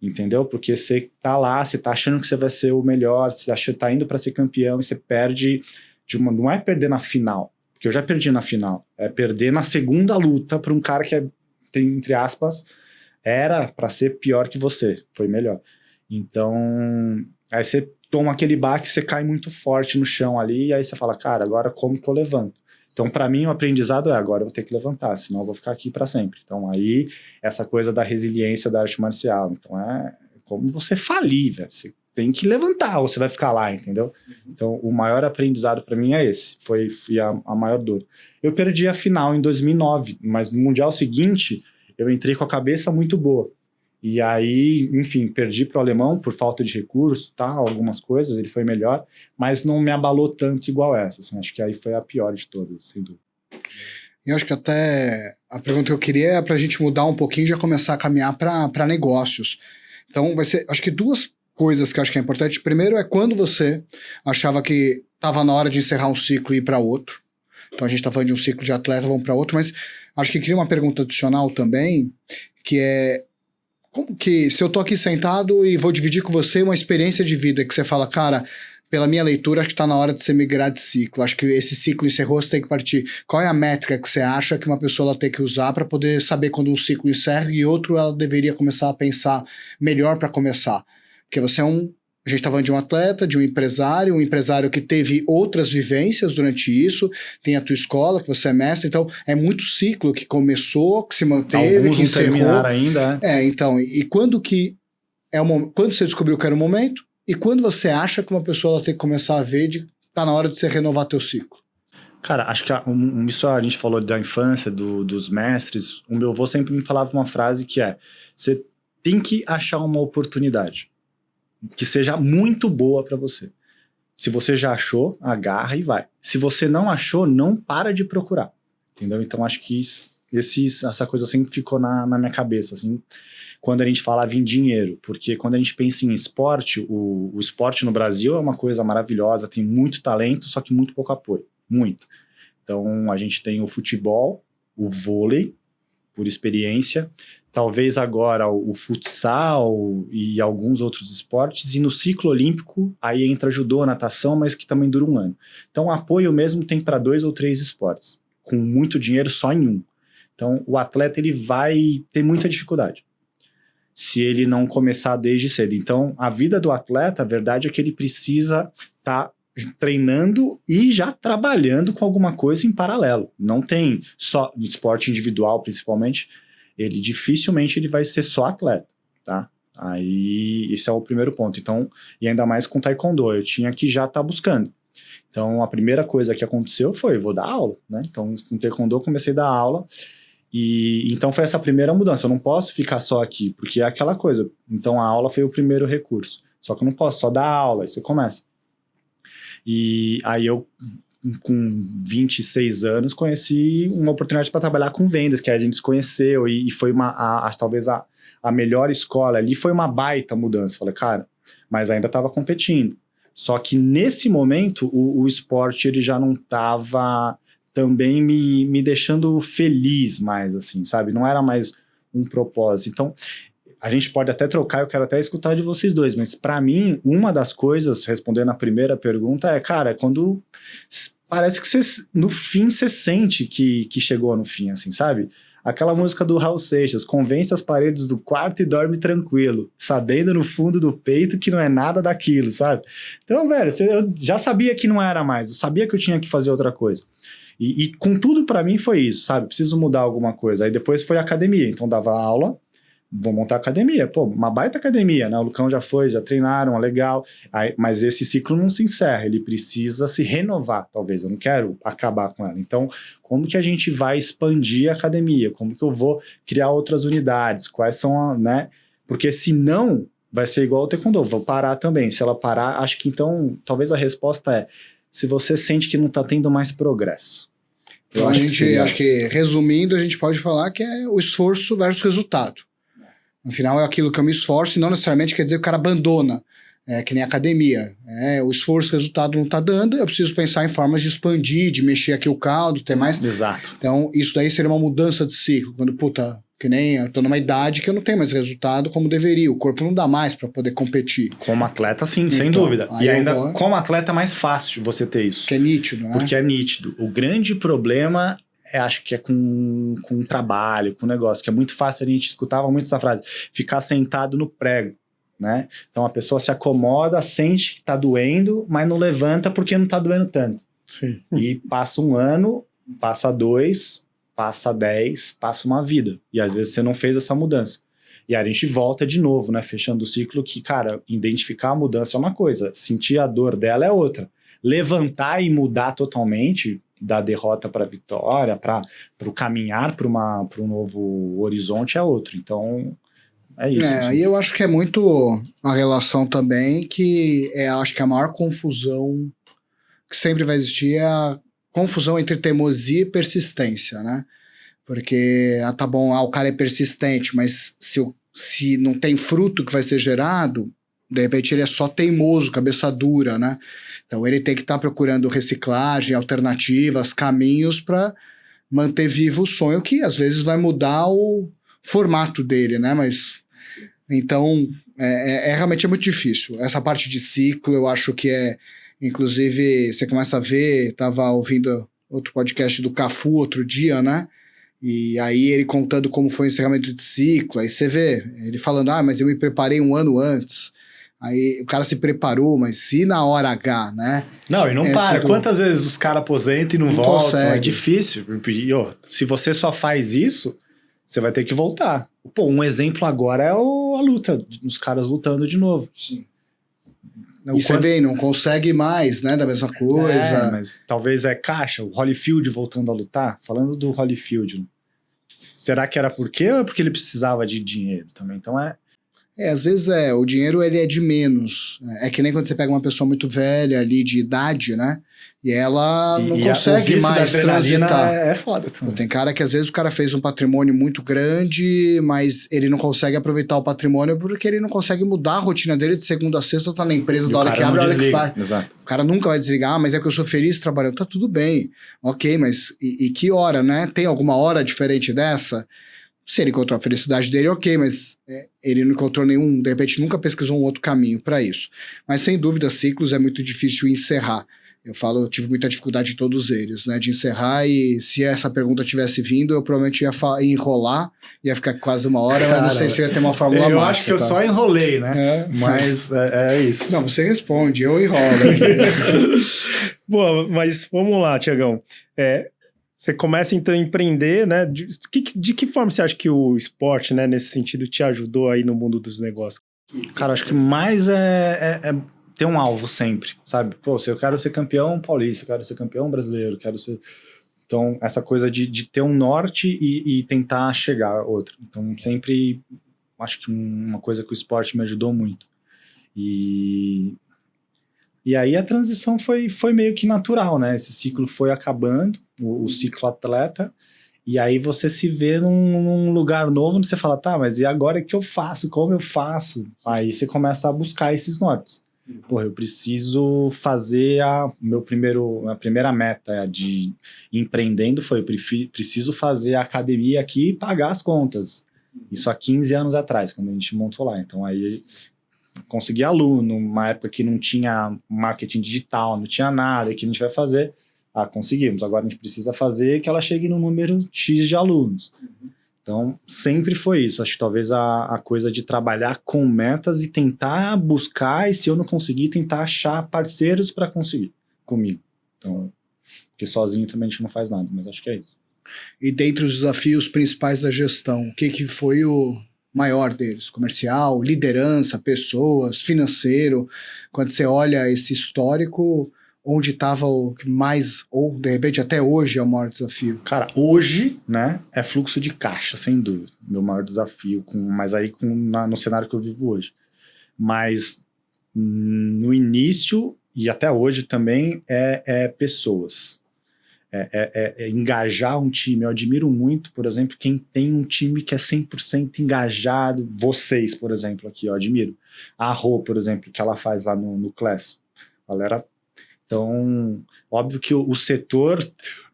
entendeu? Porque você tá lá, você tá achando que você vai ser o melhor, você tá indo pra ser campeão e você perde não é perder na final, porque eu já perdi na final, é perder na segunda luta pra um cara que tem, entre aspas, era pra ser pior que você, foi melhor. Então, aí você toma aquele baque, você cai muito forte no chão ali, e aí você fala, cara, agora como que eu levanto? Então, pra mim, o aprendizado agora eu vou ter que levantar, senão eu vou ficar aqui pra sempre. Então, aí, essa coisa da resiliência da arte marcial. Então, é como você falir, velho. Você tem que levantar, ou você vai ficar lá, entendeu? Então, o maior aprendizado pra mim é esse. Foi a maior dor. Eu perdi a final em 2009, mas no Mundial seguinte, eu entrei com a cabeça muito boa. E aí, enfim, perdi pro alemão por falta de recurso, tá? Algumas coisas, ele foi melhor, mas não me abalou tanto igual essa, assim, acho que aí foi a pior de todas, sem dúvida. E acho que até a pergunta que eu queria é pra gente mudar um pouquinho e já começar a caminhar para negócios. Então vai ser, acho que duas coisas que eu acho que é importante. Primeiro é quando você achava que estava na hora de encerrar um ciclo e ir para outro. Então a gente tá falando de um ciclo de atleta, vamos para outro, mas acho que queria uma pergunta adicional também, que é como que, se eu tô aqui sentado e vou dividir com você uma experiência de vida que você fala, cara, pela minha leitura, acho que tá na hora de você migrar de ciclo. Acho que esse ciclo encerrou, você tem que partir. Qual é a métrica que você acha que uma pessoa ela tem que usar para poder saber quando um ciclo encerra e outro ela deveria começar a pensar melhor para começar? Porque você é a gente tá falando de um atleta, de um empresário que teve outras vivências durante isso, tem a tua escola, que você é mestre, então é muito ciclo que começou, que se manteve, alguns que não encerrou. Terminaram ainda. Então, e quando que quando você descobriu que era o momento, e quando você acha que uma pessoa ela tem que começar a ver de tá na hora de você renovar teu ciclo? Cara, acho que isso a gente falou da infância, dos mestres, o meu avô sempre me falava uma frase que é, você tem que achar uma oportunidade que seja muito boa para você. Se você já achou, agarra e vai. Se você não achou, não para de procurar. Entendeu? Então, acho que essa coisa sempre ficou na minha cabeça, assim, quando a gente falava em dinheiro. Porque quando a gente pensa em esporte, o esporte no Brasil é uma coisa maravilhosa, tem muito talento, só que muito pouco apoio. Muito. Então, a gente tem o futebol, o vôlei, por experiência, talvez agora o futsal e alguns outros esportes, e no ciclo olímpico aí entra judô, natação, mas que também dura um ano. Então o apoio mesmo tem para 2 ou 3 esportes, com muito dinheiro só em um. Então o atleta ele vai ter muita dificuldade se ele não começar desde cedo. Então a vida do atleta, a verdade é que ele precisa estar treinando e já trabalhando com alguma coisa em paralelo. Não tem só esporte individual, principalmente, ele dificilmente ele vai ser só atleta, tá? Aí, esse é o primeiro ponto. Então, e ainda mais com taekwondo, eu tinha que já estar buscando. Então, a primeira coisa que aconteceu foi, vou dar aula, né? Então, com taekwondo eu comecei a dar aula, e então foi essa primeira mudança. Eu não posso ficar só aqui, porque é aquela coisa. Então, a aula foi o primeiro recurso. Só que eu não posso só dar aula, aí você começa. E aí eu, com 26 anos, conheci uma oportunidade para trabalhar com vendas, que a gente se conheceu, e foi talvez a melhor escola ali, foi uma baita mudança. Falei, cara, mas ainda estava competindo. Só que nesse momento, o esporte ele já não estava também me deixando feliz mais, assim, sabe? Não era mais um propósito. Então, a gente pode até trocar, eu quero até escutar de vocês dois, mas para mim, uma das coisas, respondendo a primeira pergunta, é, cara, quando parece que você, no fim, você sente que chegou no fim, assim, sabe? Aquela música do Raul Seixas, convence as paredes do quarto e dorme tranquilo, sabendo no fundo do peito que não é nada daquilo, sabe? Então, velho, eu já sabia que não era mais, eu sabia que eu tinha que fazer outra coisa. E com tudo para mim foi isso, sabe? Preciso mudar alguma coisa. Aí depois foi academia, então dava aula, vou montar academia. Pô, uma baita academia, né? O Lucão já foi, já treinaram, é legal. Aí, mas esse ciclo não se encerra, ele precisa se renovar, talvez. Eu não quero acabar com ela. Então, como que a gente vai expandir a academia? Como que eu vou criar outras unidades? Quais são, né? Porque senão vai ser igual ao taekwondo, vou parar também. Se ela parar, acho que então, talvez a resposta é se você sente que não está tendo mais progresso. Então acho que, resumindo, a gente pode falar que é o esforço versus resultado. No final é aquilo que eu me esforço e não necessariamente quer dizer que o cara abandona, que nem academia. O esforço, o resultado não está dando, eu preciso pensar em formas de expandir, de mexer aqui o caldo, ter mais... Exato. Então isso daí seria uma mudança de ciclo, quando, que nem eu tô numa idade que eu não tenho mais resultado como deveria, o corpo não dá mais para poder competir. Como atleta, sim, sem dúvida. E ainda, como atleta é mais fácil você ter isso. Que é nítido, né? Porque é nítido. O grande problema... acho que é com trabalho, com negócio, que é muito fácil, a gente escutava muito essa frase, ficar sentado no prego, né? Então a pessoa se acomoda, sente que tá doendo, mas não levanta porque não tá doendo tanto. Sim. E passa 1 ano, passa 2, passa 10, passa uma vida. E às vezes você não fez essa mudança. E aí a gente volta de novo, né? Fechando o ciclo que, cara, identificar a mudança é uma coisa, sentir a dor dela é outra. Levantar e mudar totalmente... da derrota para a vitória, para o caminhar para um novo horizonte é outro. Então, é isso. E eu acho que é muito a relação também que acho que a maior confusão que sempre vai existir é a confusão entre teimosia e persistência, né? Porque, tá bom, o cara é persistente, mas se não tem fruto que vai ser gerado, de repente ele é só teimoso, cabeça dura, né? Então ele tem que estar procurando reciclagem, alternativas, caminhos para manter vivo o sonho, que às vezes vai mudar o formato dele, né? Mas então realmente muito difícil. Essa parte de ciclo eu acho que inclusive você começa a ver, tava ouvindo outro podcast do Cafu outro dia, né? E aí ele contando como foi o encerramento de ciclo, aí você vê ele falando, mas eu me preparei 1 ano antes. Aí o cara se preparou, mas e na hora H, né? Não, e não para. Quantas vezes os caras aposentam e não voltam? Consegue. É difícil. E, se você só faz isso, você vai ter que voltar. Pô, um exemplo agora é a luta, os caras lutando de novo. Sim. E você vê, não consegue mais, né, da mesma coisa. Mas talvez caixa, o Holyfield voltando a lutar, falando do Holyfield. Será que era por quê ou é porque ele precisava de dinheiro também? Então às vezes o dinheiro ele é de menos. É que nem quando você pega uma pessoa muito velha ali de idade, né? E ela não consegue mais transitar. É foda também. Tem cara que às vezes o cara fez um patrimônio muito grande, mas ele não consegue aproveitar o patrimônio porque ele não consegue mudar a rotina dele de segunda a sexta, tá na empresa, da hora que abre, da hora que sai. Exato. O cara nunca vai desligar, mas é que eu sou feliz trabalhando. Tá tudo bem. Ok, mas e que hora, né? Tem alguma hora diferente dessa? Se ele encontrou a felicidade dele, ok, mas ele não encontrou nenhum, de repente nunca pesquisou um outro caminho para isso. Mas sem dúvida, ciclos é muito difícil encerrar. Eu tive muita dificuldade em todos eles, né, de encerrar, e se essa pergunta tivesse vindo, eu provavelmente ia enrolar, ia ficar quase 1 hora, mas não sei se ia ter uma fórmula mágica. Eu acho que eu só enrolei, né? Mas é isso. Não, você responde, eu enrolo. Boa, mas vamos lá, Tiagão. Você começa então a empreender, né? De que forma você acha que o esporte, né, nesse sentido, te ajudou aí no mundo dos negócios? Cara, acho que mais é ter um alvo sempre, sabe? Pô, se eu quero ser campeão paulista, eu quero ser campeão brasileiro, quero ser... Então, essa coisa de ter um norte e tentar chegar a outro. Então, sempre acho que uma coisa que o esporte me ajudou muito. E aí a transição foi meio que natural, né? Esse ciclo foi acabando, o ciclo atleta, e aí você se vê num lugar novo onde você fala, tá, mas e agora o que eu faço? Como eu faço? Aí você começa a buscar esses nortes. Porra, eu preciso fazer a primeira meta de empreendendo foi, eu preciso fazer a academia aqui e pagar as contas. Isso há 15 anos atrás, quando a gente montou lá. Então aí consegui aluno, uma época que não tinha marketing digital, não tinha nada, que a gente vai fazer? Conseguimos. Agora a gente precisa fazer que ela chegue no número X de alunos. Então, sempre foi isso. Acho que talvez a coisa de trabalhar com metas e tentar buscar, e se eu não conseguir, tentar achar parceiros para conseguir comigo. Então, porque sozinho também a gente não faz nada, mas acho que é isso. E dentre os desafios principais da gestão, o que foi maior deles? Comercial, liderança, pessoas, financeiro. Quando você olha esse histórico, onde estava o que mais, ou de repente até hoje é o maior desafio? Cara, hoje, né, é fluxo de caixa, sem dúvida. Meu maior desafio, mas aí no cenário que eu vivo hoje. Mas no início e até hoje também é pessoas. É engajar um time. Eu admiro muito, por exemplo, quem tem um time que é 100% engajado. Vocês, por exemplo, aqui, eu admiro. A Rô, por exemplo, que ela faz lá no Class. Galera. Então, óbvio que o setor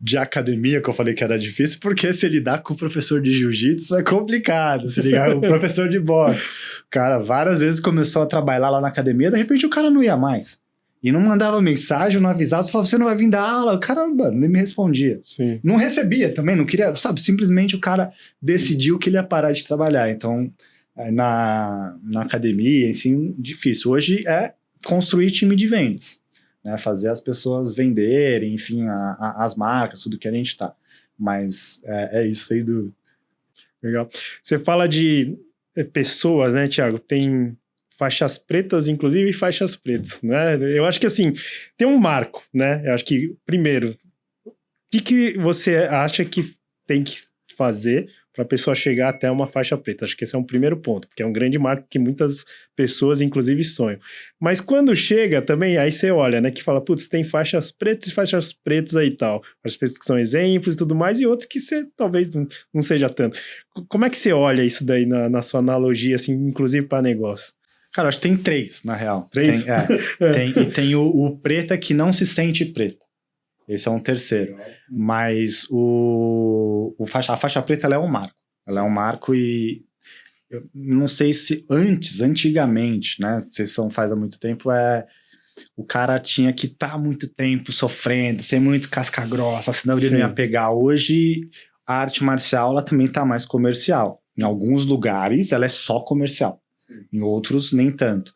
de academia, que eu falei que era difícil, porque se lidar com o professor de jiu-jitsu é complicado, se ligar com o professor de boxe. O cara várias vezes começou a trabalhar lá na academia, de repente o cara não ia mais. E não mandava mensagem, não avisava, falava, você não vai vir dar aula? O cara, mano, nem me respondia. Sim. Não recebia também, não queria, sabe? Simplesmente o cara decidiu que ele ia parar de trabalhar. Então, na academia, assim, difícil. Hoje é construir time de vendas, né? Fazer as pessoas venderem, enfim, as marcas, tudo que a gente tá. Mas é isso aí do... Legal. Você fala de pessoas, né, Thiago? Tem faixas pretas, inclusive, e faixas pretas, né? Eu acho que, assim, tem um marco, né? Eu acho que, primeiro, o que você acha que tem que fazer para a pessoa chegar até uma faixa preta? Acho que esse é um primeiro ponto, porque é um grande marco que muitas pessoas, inclusive, sonham. Mas quando chega também, aí você olha, né, que fala, putz, tem faixas pretas e faixas pretas aí e tal. Faixas pretas que são exemplos e tudo mais, e outros que você talvez não seja tanto. Como é que você olha isso daí na sua analogia, assim, inclusive para negócio? Cara, acho que tem 3, na real. 3? Tem o preta que não se sente preta. Esse é um terceiro. Mas a faixa preta, ela é um marco. Ela é um marco e... Eu não sei se antigamente, né? Vocês faz há muito tempo, o cara tinha que estar muito tempo sofrendo, ser muito casca grossa, senão ele não ia pegar. Hoje, a arte marcial, ela também tá mais comercial. Em alguns lugares, ela é só comercial. Em outros, nem tanto.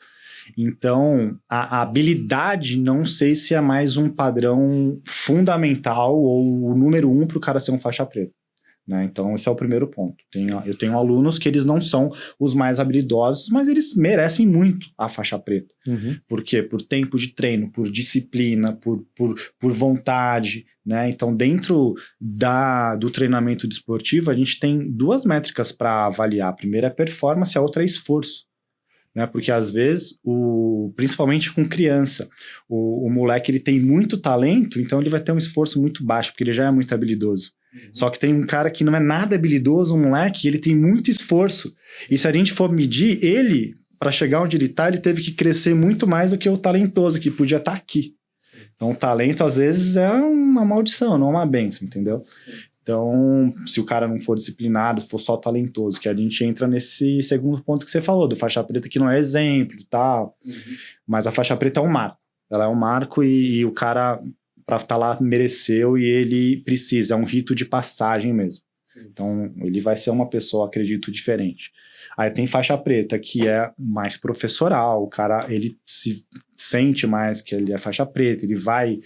Então, a habilidade, não sei se é mais um padrão fundamental ou o número 1 para o cara ser um faixa preta, né? Então, esse é o primeiro ponto. Eu tenho alunos que eles não são os mais habilidosos, mas eles merecem muito a faixa preta. Uhum. Por quê? Por tempo de treino, por disciplina, por vontade, né? Então, dentro do treinamento desportivo, a gente tem 2 métricas para avaliar. A primeira é performance, a outra é esforço. Né? Porque às vezes, principalmente com criança, o moleque ele tem muito talento, então ele vai ter um esforço muito baixo, porque ele já é muito habilidoso. Uhum. Só que tem um cara que não é nada habilidoso, um moleque, ele tem muito esforço. E se a gente for medir, ele, para chegar onde ele está, ele teve que crescer muito mais do que o talentoso, que podia estar aqui. Sim. Então o talento, às vezes, é uma maldição, não uma bênção, entendeu? Sim. Então, se o cara não for disciplinado, for só talentoso, que a gente entra nesse segundo ponto que você falou, do faixa preta que não é exemplo e tal. Uhum. Mas a faixa preta é um marco. Ela é um marco e o cara, para estar lá, mereceu e ele precisa. É um rito de passagem mesmo. Sim. Então, ele vai ser uma pessoa, acredito, diferente. Aí tem faixa preta, que é mais professoral. O cara, ele se sente mais que ele é faixa preta, ele vai...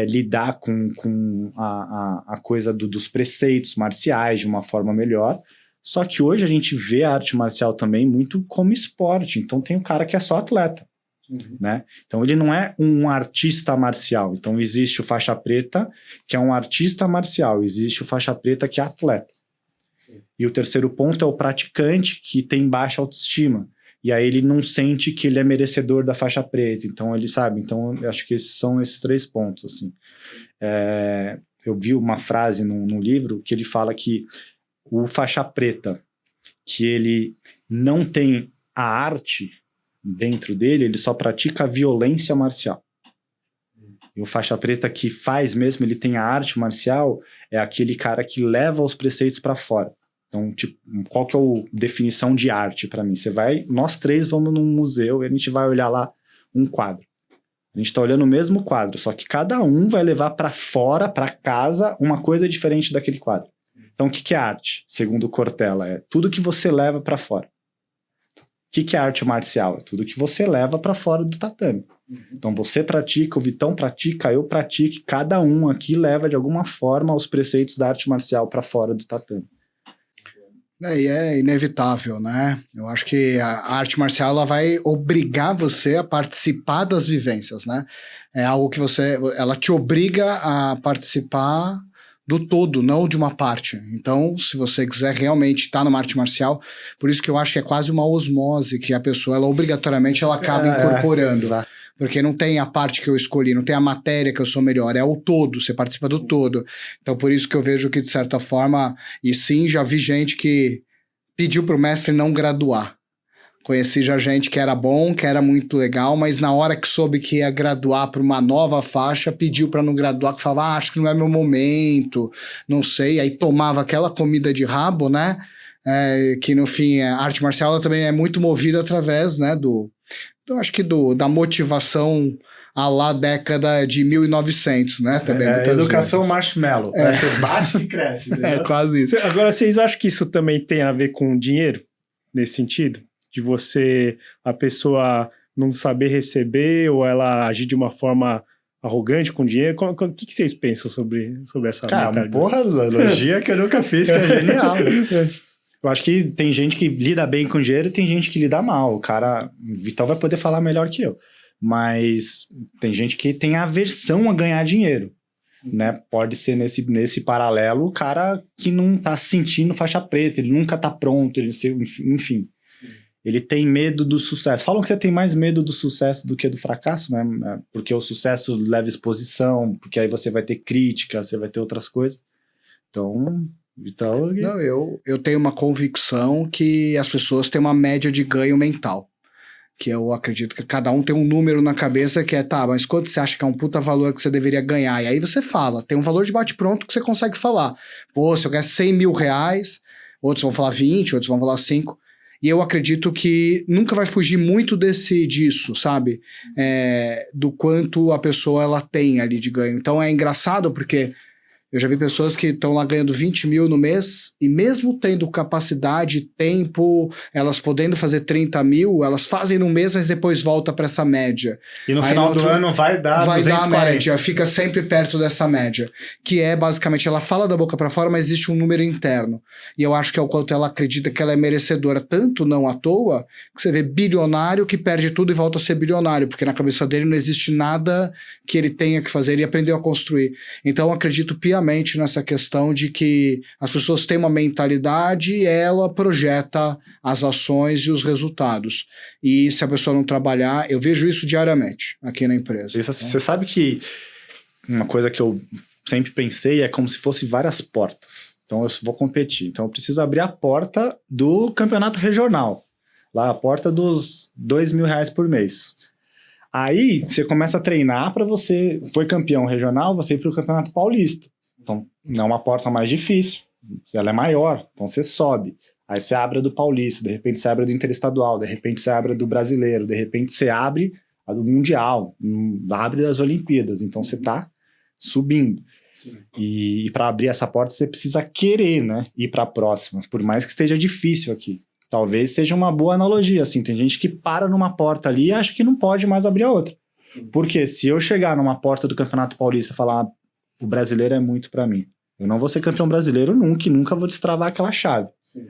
lidar com a coisa dos preceitos marciais de uma forma melhor. Só que hoje a gente vê a arte marcial também muito como esporte. Então tem um cara que é só atleta. Uhum. Né? Então ele não é um artista marcial. Então existe o faixa preta, que é um artista marcial. Existe o faixa preta, que é atleta. Sim. E o terceiro ponto é o praticante, que tem baixa autoestima. E aí ele não sente que ele é merecedor da faixa preta. Então ele sabe. Então eu acho que são esses 3 pontos. Assim. Eu vi uma frase num livro que ele fala que o faixa preta, que ele não tem a arte dentro dele, ele só pratica a violência marcial. E o faixa preta que faz mesmo, ele tem a arte marcial, é aquele cara que leva os preceitos para fora. Então, tipo, qual que é a definição de arte para mim? Nós 3 vamos num museu e a gente vai olhar lá um quadro. A gente tá olhando o mesmo quadro, só que cada um vai levar para fora, para casa, uma coisa diferente daquele quadro. Então, o que é arte? Segundo Cortella, é tudo que você leva para fora. O que é arte marcial? É tudo que você leva para fora do tatame. Então, você pratica, o Vitão pratica, eu pratico, cada um aqui leva de alguma forma os preceitos da arte marcial para fora do tatame. E é inevitável, né? Eu acho que a arte marcial ela vai obrigar você a participar das vivências, né? É algo que ela te obriga a participar do todo, não de uma parte. Então, se você quiser realmente estar numa arte marcial, por isso que eu acho que é quase uma osmose que a pessoa, ela obrigatoriamente, ela acaba incorporando. Exato. Porque não tem a parte que eu escolhi, não tem a matéria que eu sou melhor, é o todo, você participa do todo. Então, por isso que eu vejo que, de certa forma, e sim, já vi gente que pediu pro mestre não graduar. Conheci já gente que era bom, que era muito legal, mas na hora que soube que ia graduar para uma nova faixa, pediu para não graduar, que falava, acho que não é meu momento, não sei. Aí tomava aquela comida de rabo, né? Que no fim, a arte marcial ela também é muito movida através, né, acho que da motivação a lá década de 1900, né? Também, educação marshmallow. Você baixa e cresce. É quase isso. Agora, vocês acham que isso também tem a ver com dinheiro? Nesse sentido? De a pessoa não saber receber ou ela agir de uma forma arrogante com dinheiro? O que vocês pensam sobre essa mentalidade? Porra, analogia que eu nunca fiz, que é genial. Eu acho que tem gente que lida bem com dinheiro e tem gente que lida mal. O cara, Vitão vai poder falar melhor que eu. Mas tem gente que tem aversão a ganhar dinheiro, né? Pode ser nesse paralelo o cara que não tá se sentindo faixa preta, ele nunca tá pronto, enfim. Ele tem medo do sucesso. Falam que você tem mais medo do sucesso do que do fracasso, né? Porque o sucesso leva exposição, porque aí você vai ter crítica, você vai ter outras coisas. Então... Não, eu tenho uma convicção que as pessoas têm uma média de ganho mental. Que eu acredito que cada um tem um número na cabeça que mas quanto você acha que é um puta valor que você deveria ganhar? E aí você fala, tem um valor de bate-pronto que você consegue falar. Pô, se eu ganhar 100 mil reais, outros vão falar 20, outros vão falar 5. E eu acredito que nunca vai fugir muito disso, sabe? Do quanto a pessoa ela tem ali de ganho. Então é engraçado porque... Eu já vi pessoas que estão lá ganhando 20 mil no mês e mesmo tendo capacidade, tempo, elas podendo fazer 30 mil, elas fazem no mês, mas depois volta para essa média. E no final do ano vai dar 240. Dar a média, fica sempre perto dessa média. Que é basicamente, ela fala da boca para fora, mas existe um número interno. E eu acho que é o quanto ela acredita que ela é merecedora, tanto não à toa, que você vê bilionário que perde tudo e volta a ser bilionário, porque na cabeça dele não existe nada que ele tenha que fazer, ele aprendeu a construir. Então eu acredito piamente nessa questão de que as pessoas têm uma mentalidade e ela projeta as ações e os resultados. E se a pessoa não trabalhar, eu vejo isso diariamente aqui na empresa. Você sabe que uma coisa que eu sempre pensei é como se fosse várias portas. Então eu vou competir. Então eu preciso abrir a porta do campeonato regional. Lá a porta dos R$2.000 por mês. Aí você começa a treinar para você... Foi campeão regional, você ir para o campeonato paulista. Então, não é uma porta mais difícil, ela é maior, então você sobe. Aí você abre a do Paulista, de repente você abre a do Interestadual, de repente você abre a do Brasileiro, de repente você abre a do Mundial, abre das Olimpíadas. Então você tá subindo. E para abrir essa porta você precisa querer, né, ir para a próxima, por mais que esteja difícil aqui. Talvez seja uma boa analogia, assim, tem gente que para numa porta ali e acha que não pode mais abrir a outra. Porque se eu chegar numa porta do Campeonato Paulista e falar... O brasileiro é muito pra mim. Eu não vou ser campeão brasileiro nunca e nunca vou destravar aquela chave. Sim.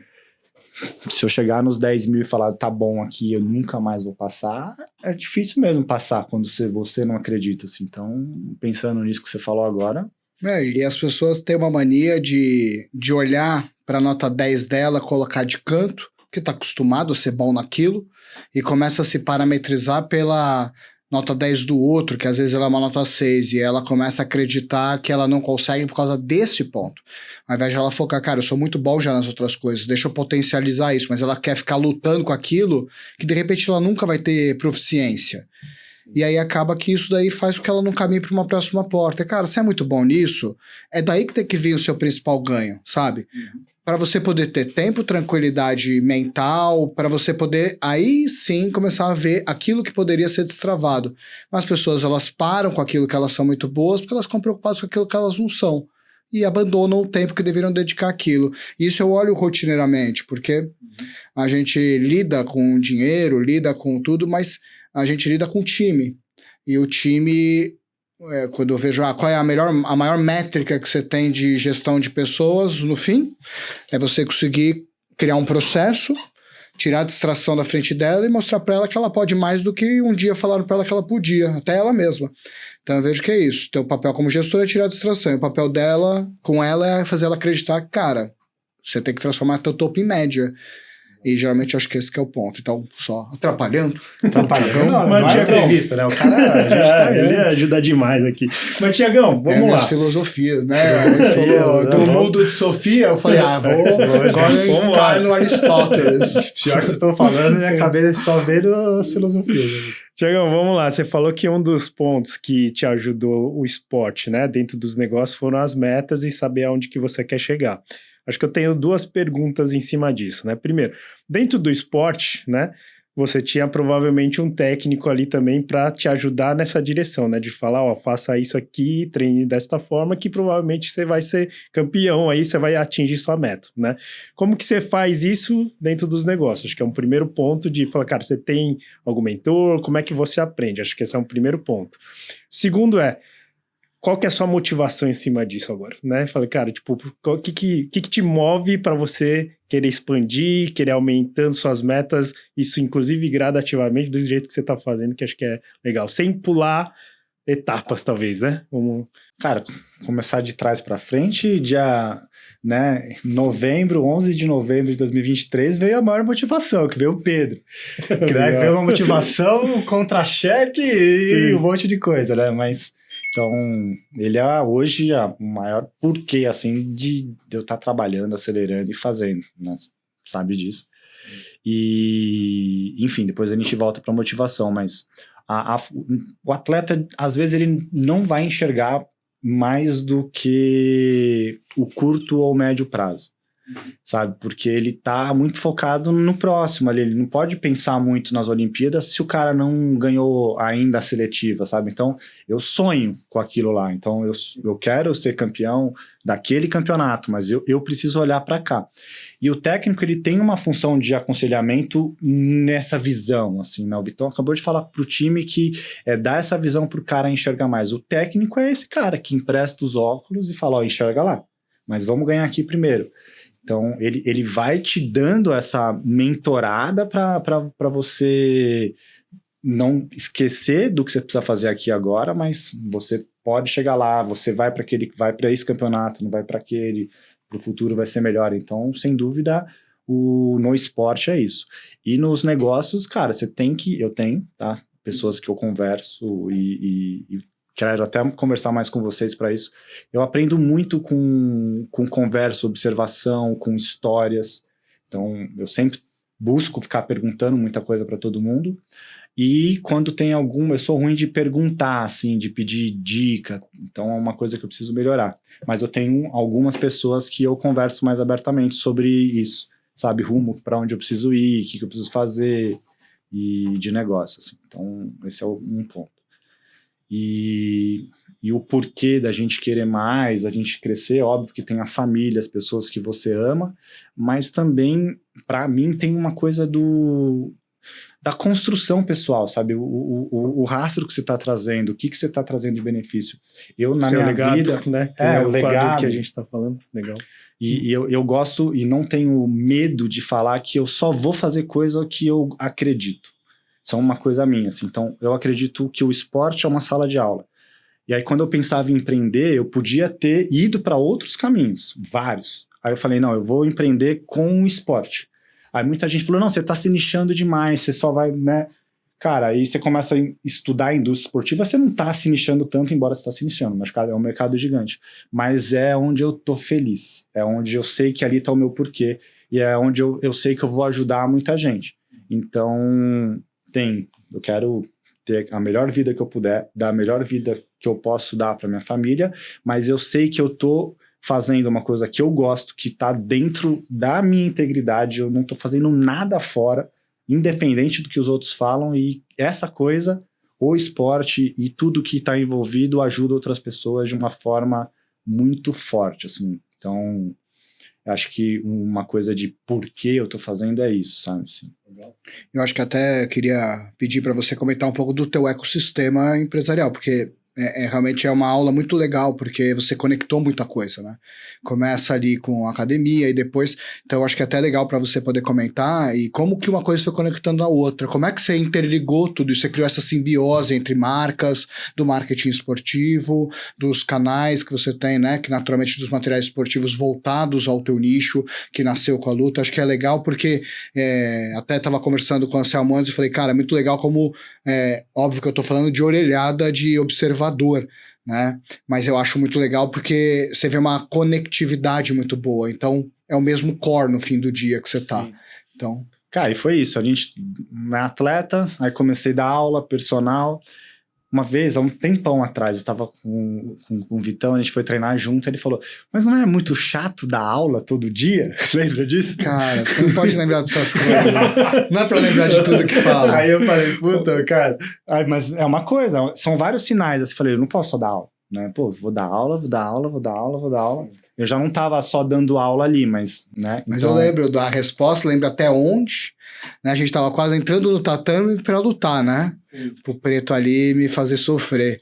Se eu chegar nos 10 mil e falar, tá bom aqui, eu nunca mais vou passar, é difícil mesmo passar quando você não acredita, assim. Então, pensando nisso que você falou agora... E as pessoas têm uma mania de olhar pra nota 10 dela, colocar de canto, porque tá acostumado a ser bom naquilo, e começa a se parametrizar pela... nota 10 do outro, que às vezes ela é uma nota 6, e ela começa a acreditar que ela não consegue por causa desse ponto. Ao invés de ela focar, cara, eu sou muito bom já nas outras coisas, deixa eu potencializar isso, mas ela quer ficar lutando com aquilo que de repente ela nunca vai ter proficiência. E aí acaba que isso daí faz com que ela não caminhe para uma próxima porta. Cara, você é muito bom nisso, é daí que tem que vir o seu principal ganho, sabe? Para você poder ter tempo, tranquilidade mental, para você poder aí sim começar a ver aquilo que poderia ser destravado. Mas as pessoas, elas param com aquilo que elas são muito boas porque elas ficam preocupadas com aquilo que elas não são. E abandonam o tempo que deveriam dedicar àquilo. Isso eu olho rotineiramente, porque a gente lida com dinheiro, lida com tudo, mas a gente lida com o time. E o time, quando eu vejo qual é a maior métrica que você tem de gestão de pessoas, no fim, é você conseguir criar um processo, tirar a distração da frente dela e mostrar para ela que ela pode mais do que um dia falaram para ela que ela podia, até ela mesma. Então eu vejo que é isso. Teu papel como gestor é tirar a distração. E o papel dela, com ela, é fazer ela acreditar que, cara, você tem que transformar teu topo em média. E geralmente eu acho que esse que é o ponto. Então, só atrapalhando. Não é entrevista, né? O cara, a gente tá ele ia ajudar demais aqui. Mas, Tiagão, vamos lá. As filosofias, né? Do mundo de Sofia, eu falei, vou estar no Aristóteles. Pior que vocês estão falando, minha cabeça só vendo as filosofias. Tiagão, vamos lá. Você falou que um dos pontos que te ajudou o esporte, né, dentro dos negócios, foram as metas e saber aonde que você quer chegar. Acho que eu tenho duas perguntas em cima disso, né? Primeiro, dentro do esporte, né, você tinha provavelmente um técnico ali também para te ajudar nessa direção, né? De falar, ó, faça isso aqui, treine desta forma, que provavelmente você vai ser campeão, aí você vai atingir sua meta, né? Como que você faz isso dentro dos negócios? Acho que é um primeiro ponto de falar, cara, você tem algum mentor? Como é que você aprende? Acho que esse é um primeiro ponto. Segundo qual que é a sua motivação em cima disso agora, né? Falei, cara, tipo, o que te move para você querer expandir, querer aumentando suas metas, isso inclusive gradativamente, do jeito que você tá fazendo, que acho que é legal, sem pular etapas, talvez, né? Vamos... Cara, começar de trás para frente, dia, né, 11 de novembro de 2023, veio a maior motivação, que veio o Pedro. Que, né, veio uma motivação, contra-cheque e um monte de coisa, né? Mas... Então, ele é hoje o maior porquê, assim, de eu estar trabalhando, acelerando e fazendo, né? Sabe disso. E, enfim, depois a gente volta para motivação, mas o atleta, às vezes, ele não vai enxergar mais do que o curto ou médio prazo. Sabe, porque ele tá muito focado no próximo ali, ele não pode pensar muito nas Olimpíadas se o cara não ganhou ainda a seletiva, sabe? Então, eu sonho com aquilo lá, então eu quero ser campeão daquele campeonato, mas eu preciso olhar para cá. E o técnico, ele tem uma função de aconselhamento nessa visão, assim, né? O Vitão acabou de falar pro time que dá essa visão pro cara enxergar mais. O técnico é esse cara que empresta os óculos e fala, ó, enxerga lá, mas vamos ganhar aqui primeiro. Então, ele vai te dando essa mentorada para você não esquecer do que você precisa fazer aqui agora, mas você pode chegar lá, você vai para esse campeonato, não vai para aquele, para o futuro vai ser melhor. Então, sem dúvida, no esporte é isso. E nos negócios, cara, eu tenho, tá? Pessoas que eu converso e quero até conversar mais com vocês para isso. Eu aprendo muito com conversa, observação, com histórias. Então, eu sempre busco ficar perguntando muita coisa para todo mundo. E quando tem eu sou ruim de perguntar, assim, de pedir dica. Então, é uma coisa que eu preciso melhorar. Mas eu tenho algumas pessoas que eu converso mais abertamente sobre isso. Sabe, rumo para onde eu preciso ir, o que eu preciso fazer, e de negócio, assim. Então, esse é um ponto. E o porquê da gente querer mais, da gente crescer, óbvio que tem a família, as pessoas que você ama, mas também, para mim, tem uma coisa da construção pessoal, sabe? O rastro que você está trazendo, o que você está trazendo de benefício. Eu, na minha legado, vida... né? O legado que a gente está falando, legal. E eu gosto e não tenho medo de falar que eu só vou fazer coisa que eu acredito. Isso é uma coisa minha, assim. Então, eu acredito que o esporte é uma sala de aula. E aí, quando eu pensava em empreender, eu podia ter ido para outros caminhos, vários. Aí eu falei, não, eu vou empreender com o esporte. Aí muita gente falou, não, você está se nichando demais, você só vai, né? Cara, aí você começa a estudar a indústria esportiva, você não está se nichando tanto, embora você está se nichando, mas é um mercado gigante. Mas é onde eu tô feliz, é onde eu sei que ali está o meu porquê, e é onde eu sei que eu vou ajudar muita gente. Então... eu quero ter a melhor vida que eu puder, dar a melhor vida que eu posso dar para minha família, mas eu sei que eu tô fazendo uma coisa que eu gosto, que tá dentro da minha integridade, eu não tô fazendo nada fora, independente do que os outros falam, e essa coisa, o esporte e tudo que tá envolvido ajuda outras pessoas de uma forma muito forte, assim. Então, acho que uma coisa de por que eu tô fazendo é isso, sabe? Assim. Eu acho que até queria pedir para você comentar um pouco do teu ecossistema empresarial, porque Realmente é uma aula muito legal, porque você conectou muita coisa, né? Começa ali com a academia e depois... Então, eu acho que é até legal para você poder comentar e como que uma coisa foi conectando a outra. Como é que você interligou tudo isso? Você criou essa simbiose entre marcas, do marketing esportivo, dos canais que você tem, né? Que naturalmente dos materiais esportivos voltados ao teu nicho, que nasceu com a luta. Acho que é legal porque até estava conversando com a Anselmo antes e falei, cara, é muito legal como... óbvio que eu tô falando de orelhada de observador, né? Mas eu acho muito legal porque você vê uma conectividade muito boa. Então, é o mesmo core no fim do dia que você tá. Sim. Então... Cara, e foi isso. A gente, na atleta, aí comecei a dar aula, personal. Uma vez, há um tempão atrás, eu tava com o Vitão, a gente foi treinar junto, ele falou, mas não é muito chato dar aula todo dia? Lembra disso? Cara, você não pode lembrar dessas coisas. Não é pra lembrar de tudo que fala. Aí eu falei, puta, cara, mas é uma coisa, são vários sinais. Assim, eu falei, eu não posso só dar aula, né? Pô, vou dar aula. Eu já não tava só dando aula ali, mas, né? Mas então... eu lembro da resposta, lembro até onde, né? A gente tava quase entrando no tatame pra lutar, né? Sim. Pro preto ali me fazer sofrer.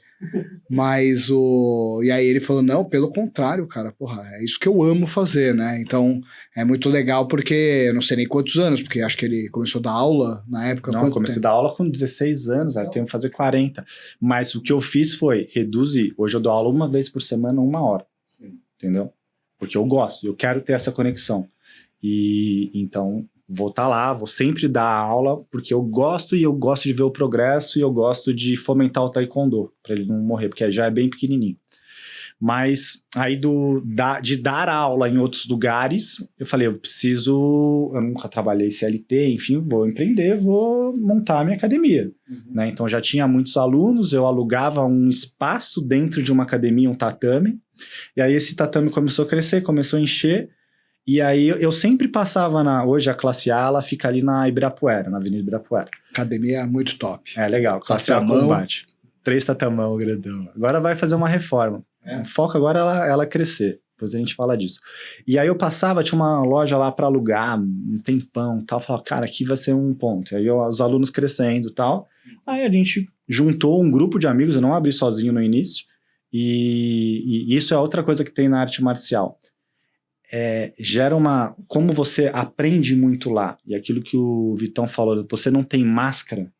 Mas E aí ele falou, não, pelo contrário, cara, porra, é isso que eu amo fazer, né? Então, é muito legal porque, eu não sei nem quantos anos, porque acho que ele começou a dar aula na época. Não, eu comecei a dar aula com 16 anos, eu tenho que fazer 40. Mas o que eu fiz foi reduzir. Hoje eu dou aula uma vez por semana, 1 hora. Sim. Entendeu? Porque eu gosto, eu quero ter essa conexão. E então, vou estar lá, vou sempre dar aula, porque eu gosto e eu gosto de ver o progresso e eu gosto de fomentar o taekwondo, para ele não morrer, porque já é bem pequenininho. Mas aí de dar aula em outros lugares, eu falei, eu nunca trabalhei CLT, enfim, vou empreender, vou montar a minha academia. Né? Então já tinha muitos alunos, eu alugava um espaço dentro de uma academia, um tatame, e aí esse tatame começou a crescer, começou a encher, e aí eu sempre passava hoje a classe A, ela fica ali na Ibirapuera, na Avenida Ibirapuera. Academia muito top. É legal, classe A combate. 3 tatamão grandão. Agora vai fazer uma reforma. O foco agora é ela crescer. Depois a gente fala disso. E aí eu passava, tinha uma loja lá para alugar, um tempão, tal. Falava, cara, aqui vai ser um ponto. E aí os alunos crescendo e tal. Aí a gente juntou um grupo de amigos, eu não abri sozinho no início. E isso é outra coisa que tem na arte marcial. Gera como você aprende muito lá. E aquilo que o Vitão falou, você não tem máscara.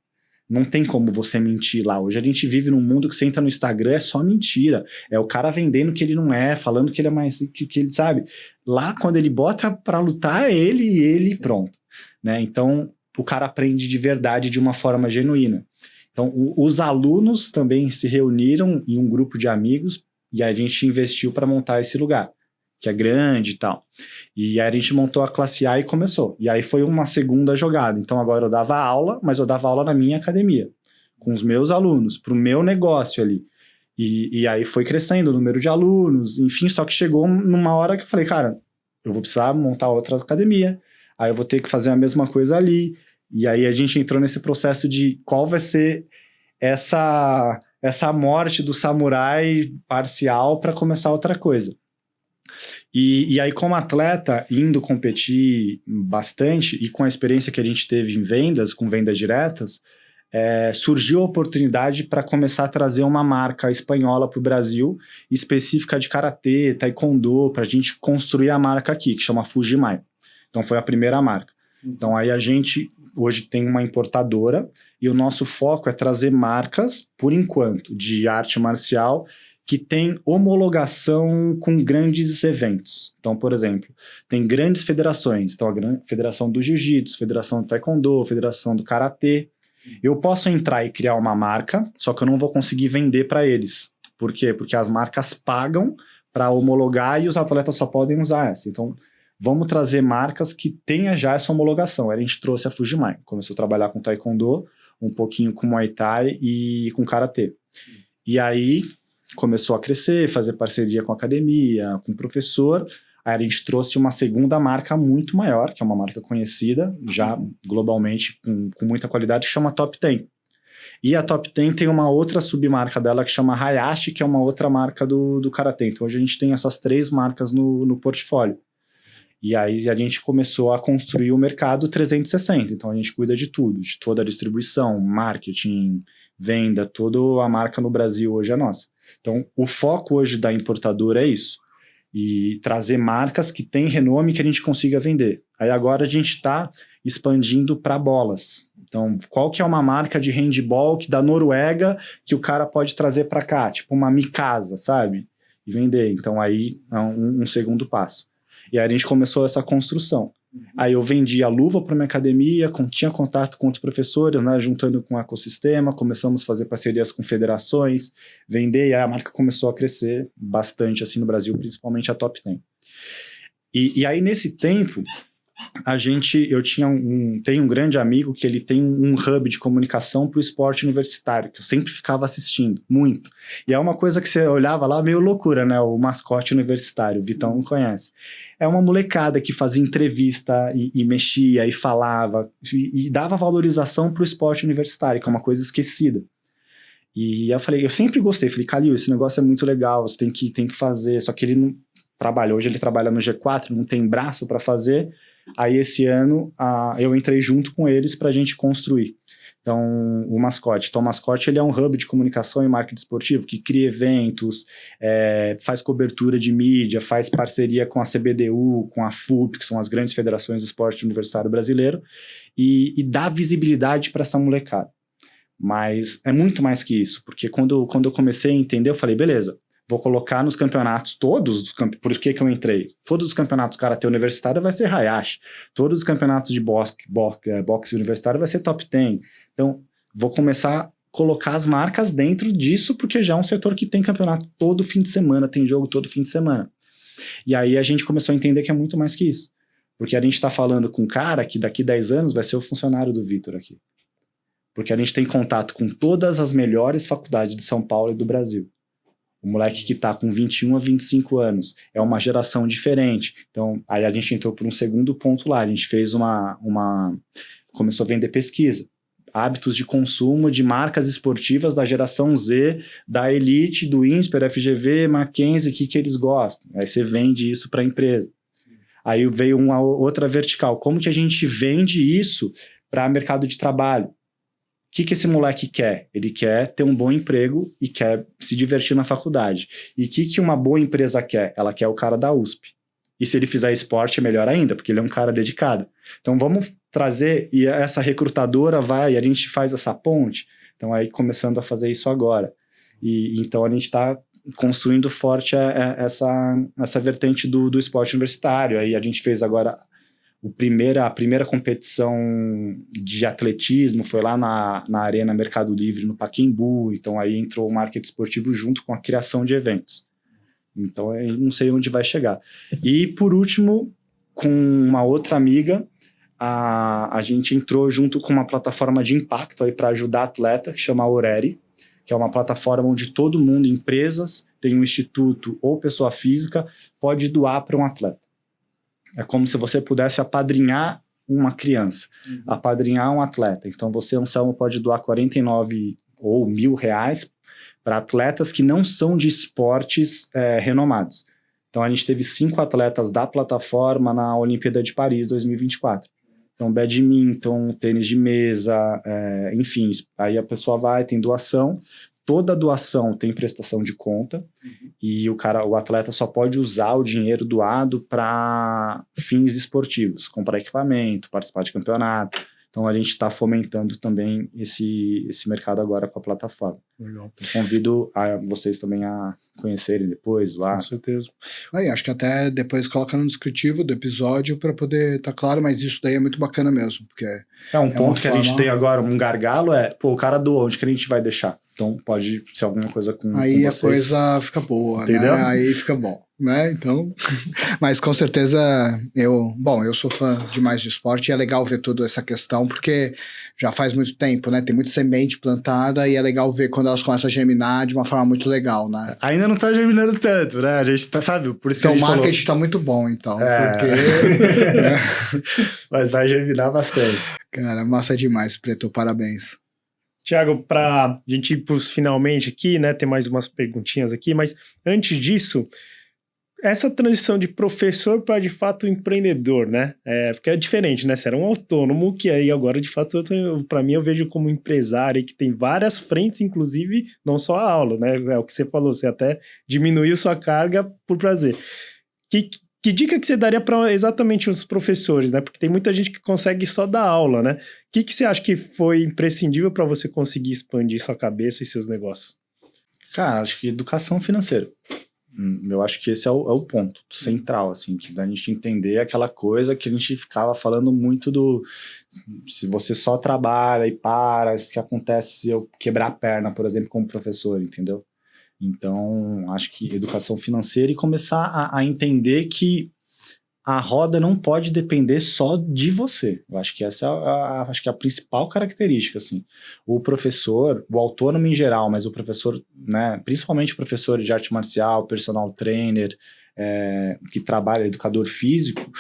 Não tem como você mentir lá. Hoje a gente vive num mundo que você entra no Instagram, é só mentira. É o cara vendendo que ele não é, falando que ele é mais... que ele sabe. Lá, quando ele bota pra lutar, é ele e ele pronto. Né? Então, o cara aprende de verdade, de uma forma genuína. Então, os alunos também se reuniram em um grupo de amigos e a gente investiu para montar esse lugar, que é grande e tal. E aí a gente montou a classe A e começou. E aí foi uma segunda jogada. Então agora eu dava aula, mas eu dava aula na minha academia, com os meus alunos, pro meu negócio ali. E aí foi crescendo o número de alunos, enfim, só que chegou numa hora que eu falei, cara, eu vou precisar montar outra academia, aí eu vou ter que fazer a mesma coisa ali. E aí a gente entrou nesse processo de qual vai ser essa morte do samurai parcial para começar outra coisa. E aí, como atleta, indo competir bastante e com a experiência que a gente teve em vendas, com vendas diretas, surgiu a oportunidade para começar a trazer uma marca espanhola para o Brasil, específica de karatê, taekwondo, para a gente construir a marca aqui, que chama Fujimai. Então, foi a primeira marca. Então, aí a gente hoje tem uma importadora e o nosso foco é trazer marcas, por enquanto, de arte marcial que tem homologação com grandes eventos. Então, por exemplo, tem grandes federações. Então, a Federação do Jiu-Jitsu, Federação do Taekwondo, Federação do Karatê. Eu posso entrar e criar uma marca, só que eu não vou conseguir vender para eles. Por quê? Porque as marcas pagam para homologar e os atletas só podem usar essa. Então, vamos trazer marcas que tenha já essa homologação. Aí a gente trouxe a Fujimai. Começou a trabalhar com Taekwondo, um pouquinho com Muay Thai e com Karatê. E aí começou a crescer, fazer parceria com a academia, com o professor. Aí a gente trouxe uma segunda marca muito maior, que é uma marca conhecida, já globalmente, com muita qualidade, que chama Top 10. E a Top 10 tem uma outra submarca dela que chama Hayashi, que é uma outra marca do Karatê. Então hoje a gente tem essas 3 marcas no portfólio. E aí a gente começou a construir o mercado 360. Então a gente cuida de tudo, de toda a distribuição, marketing, venda, toda a marca no Brasil hoje é nossa. Então, o foco hoje da importadora é isso. E trazer marcas que têm renome que a gente consiga vender. Aí agora a gente está expandindo para bolas. Então, qual que é uma marca de handball que da Noruega que o cara pode trazer para cá? Tipo uma Mikasa, sabe? E vender. Então, aí é um segundo passo. E aí a gente começou essa construção. Aí eu vendi a luva para minha academia, tinha contato com outros professores, né, juntando com o ecossistema, começamos a fazer parcerias com federações, vender, e aí a marca começou a crescer bastante assim no Brasil, principalmente a Top 10. E aí nesse tempo, eu tenho um grande amigo que ele tem um hub de comunicação para o esporte universitário, que eu sempre ficava assistindo, muito. E é uma coisa que você olhava lá, meio loucura, né? O mascote universitário, o Vitão não conhece. É uma molecada que fazia entrevista e mexia e falava e dava valorização para o esporte universitário, que é uma coisa esquecida. E eu sempre gostei, falei, Calil, esse negócio é muito legal, você tem que fazer, só que ele não trabalha, hoje ele trabalha no G4, não tem braço para fazer. Aí esse ano eu entrei junto com eles para a gente construir. Então, o Mascote. Então, o Mascote ele é um hub de comunicação e marketing esportivo que cria eventos, faz cobertura de mídia, faz parceria com a CBDU, com a FUP, que são as grandes federações do esporte universitário brasileiro, e dá visibilidade para essa molecada. Mas é muito mais que isso, porque quando eu comecei a entender, eu falei, beleza, vou colocar nos campeonatos, por que eu entrei? Todos os campeonatos karatê universitário vai ser Hayashi. Todos os campeonatos de boxe universitário vai ser Top 10. Então, vou começar a colocar as marcas dentro disso, porque já é um setor que tem campeonato todo fim de semana, tem jogo todo fim de semana. E aí a gente começou a entender que é muito mais que isso. Porque a gente está falando com um cara que daqui 10 anos vai ser o funcionário do Vitor aqui. Porque a gente tem contato com todas as melhores faculdades de São Paulo e do Brasil. O moleque que está com 21 a 25 anos é uma geração diferente. Então, aí a gente entrou por um segundo ponto lá. A gente fez começou a vender pesquisa. Hábitos de consumo de marcas esportivas da geração Z, da Elite, do INSPER, FGV, Mackenzie, o que eles gostam. Aí você vende isso para a empresa. Aí veio uma outra vertical. Como que a gente vende isso para mercado de trabalho? O que esse moleque quer? Ele quer ter um bom emprego e quer se divertir na faculdade. E o que uma boa empresa quer? Ela quer o cara da USP. E se ele fizer esporte, é melhor ainda, porque ele é um cara dedicado. Então vamos trazer, e essa recrutadora vai, e a gente faz essa ponte. Então aí começando a fazer isso agora. E então a gente está construindo forte essa vertente do esporte universitário. Aí a gente fez agora a primeira competição de atletismo foi lá na Arena Mercado Livre, no Pacaembu. Então aí entrou o marketing esportivo junto com a criação de eventos. Então eu não sei onde vai chegar. E por último, com uma outra amiga, a gente entrou junto com uma plataforma de impacto aí para ajudar atleta, que chama Oreri, que é uma plataforma onde todo mundo, empresas, tem um instituto ou pessoa física, pode doar para um atleta. É como se você pudesse apadrinhar uma criança, apadrinhar um atleta. Então você, Anselmo, pode doar 49 ou R$1.000 para atletas que não são de esportes renomados. Então a gente teve 5 atletas da plataforma na Olimpíada de Paris 2024. Então badminton, tênis de mesa, enfim, aí a pessoa vai, tem doação. Toda doação tem prestação de conta e o atleta só pode usar o dinheiro doado para fins esportivos, comprar equipamento, participar de campeonato. Então a gente está fomentando também esse mercado agora com a plataforma. Legal. Convido vocês também a conhecerem depois lá. Com certeza. Aí, acho que até depois coloca no descritivo do episódio para poder estar claro, mas isso daí é muito bacana mesmo, porque um ponto que a gente tem agora, um gargalo o cara doou, onde que a gente vai deixar? Então pode ser alguma coisa com aí com a coisa fica boa, entendeu? Né? Aí fica bom, né? Então, mas com certeza eu sou fã demais de esporte e é legal ver toda essa questão, porque já faz muito tempo, né? Tem muita semente plantada e é legal ver quando elas começam a germinar de uma forma muito legal, né? Ainda não tá germinando tanto, né? A gente tá, sabe? Por isso então que a gente o marketing tá muito bom, então. Porque... Mas vai germinar bastante. Cara, massa demais, Preto. Parabéns. Tiago, para a gente ir para os finalmente aqui, né? Tem mais umas perguntinhas aqui, mas antes disso, essa transição de professor para, de fato, empreendedor, né? Porque é diferente, né? Você era um autônomo, que aí agora, de fato, para mim, eu vejo como empresário que tem várias frentes, inclusive, não só a aula, né? É o que você falou, você até diminuiu sua carga por prazer. Que dica que você daria para exatamente os professores, né? Porque tem muita gente que consegue só dar aula, né? O que você acha que foi imprescindível para você conseguir expandir sua cabeça e seus negócios? Cara, acho que educação financeira. Eu acho que esse é o ponto central, assim, que da gente entender aquela coisa que a gente ficava falando muito do... Se você só trabalha e para, se acontece se eu quebrar a perna, por exemplo, como professor, entendeu? Então, acho que educação financeira e começar a entender que a roda não pode depender só de você. Eu acho que essa é acho que a principal característica, assim. O professor, o autônomo em geral, mas o professor, né, principalmente o professor de arte marcial, personal trainer, que trabalha, educador físico,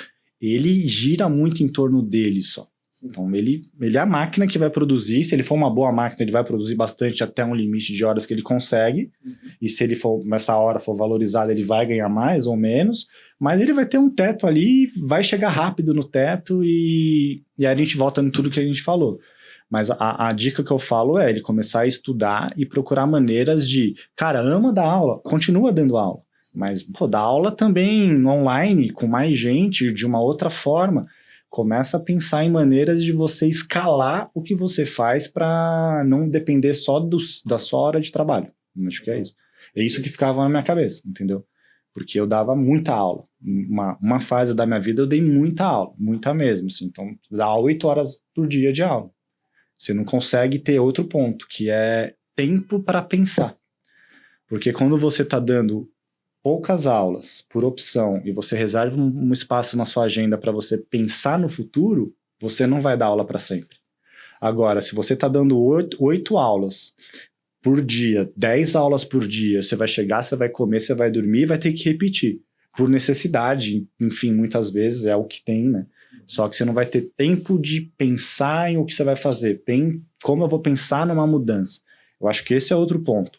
ele gira muito em torno dele só. Então, ele é a máquina que vai produzir. Se ele for uma boa máquina, ele vai produzir bastante até um limite de horas que ele consegue. E se ele for, essa hora for valorizada, ele vai ganhar mais ou menos. Mas ele vai ter um teto ali, vai chegar rápido no teto e aí a gente volta em tudo que a gente falou. Mas a dica que eu falo é ele começar a estudar e procurar maneiras de... Cara, ama dar aula, continua dando aula. Mas, dá aula também online, com mais gente, de uma outra forma. Começa a pensar em maneiras de você escalar o que você faz para não depender só da sua hora de trabalho. Acho que é isso. É isso que ficava na minha cabeça, entendeu? Porque eu dava muita aula. Uma fase da minha vida eu dei muita aula, muita mesmo. Assim. Então, dá 8 horas por dia de aula. Você não consegue ter outro ponto, que é tempo para pensar. Porque quando você está dando poucas aulas por opção e você reserva um espaço na sua agenda para você pensar no futuro, você não vai dar aula para sempre. Agora, se você está dando 8 aulas por dia, 10 aulas por dia, você vai chegar, você vai comer, você vai dormir e vai ter que repetir. Por necessidade, enfim, muitas vezes é o que tem, né? Só que você não vai ter tempo de pensar em o que você vai fazer. Como eu vou pensar numa mudança? Eu acho que esse é outro ponto.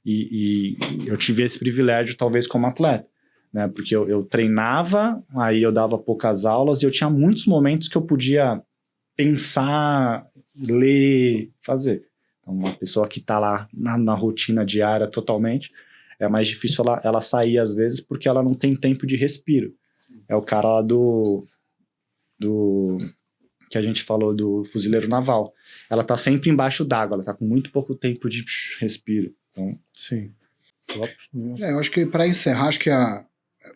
E eu tive esse privilégio, talvez, como atleta, né? Porque eu treinava, aí eu dava poucas aulas e eu tinha muitos momentos que eu podia pensar, ler, fazer. Então, uma pessoa que está lá na rotina diária totalmente, é mais difícil ela sair às vezes porque ela não tem tempo de respiro. É o cara lá do que a gente falou do fuzileiro naval. Ela tá sempre embaixo d'água, ela tá com muito pouco tempo de respiro. Então, sim. Eu acho que para encerrar, acho que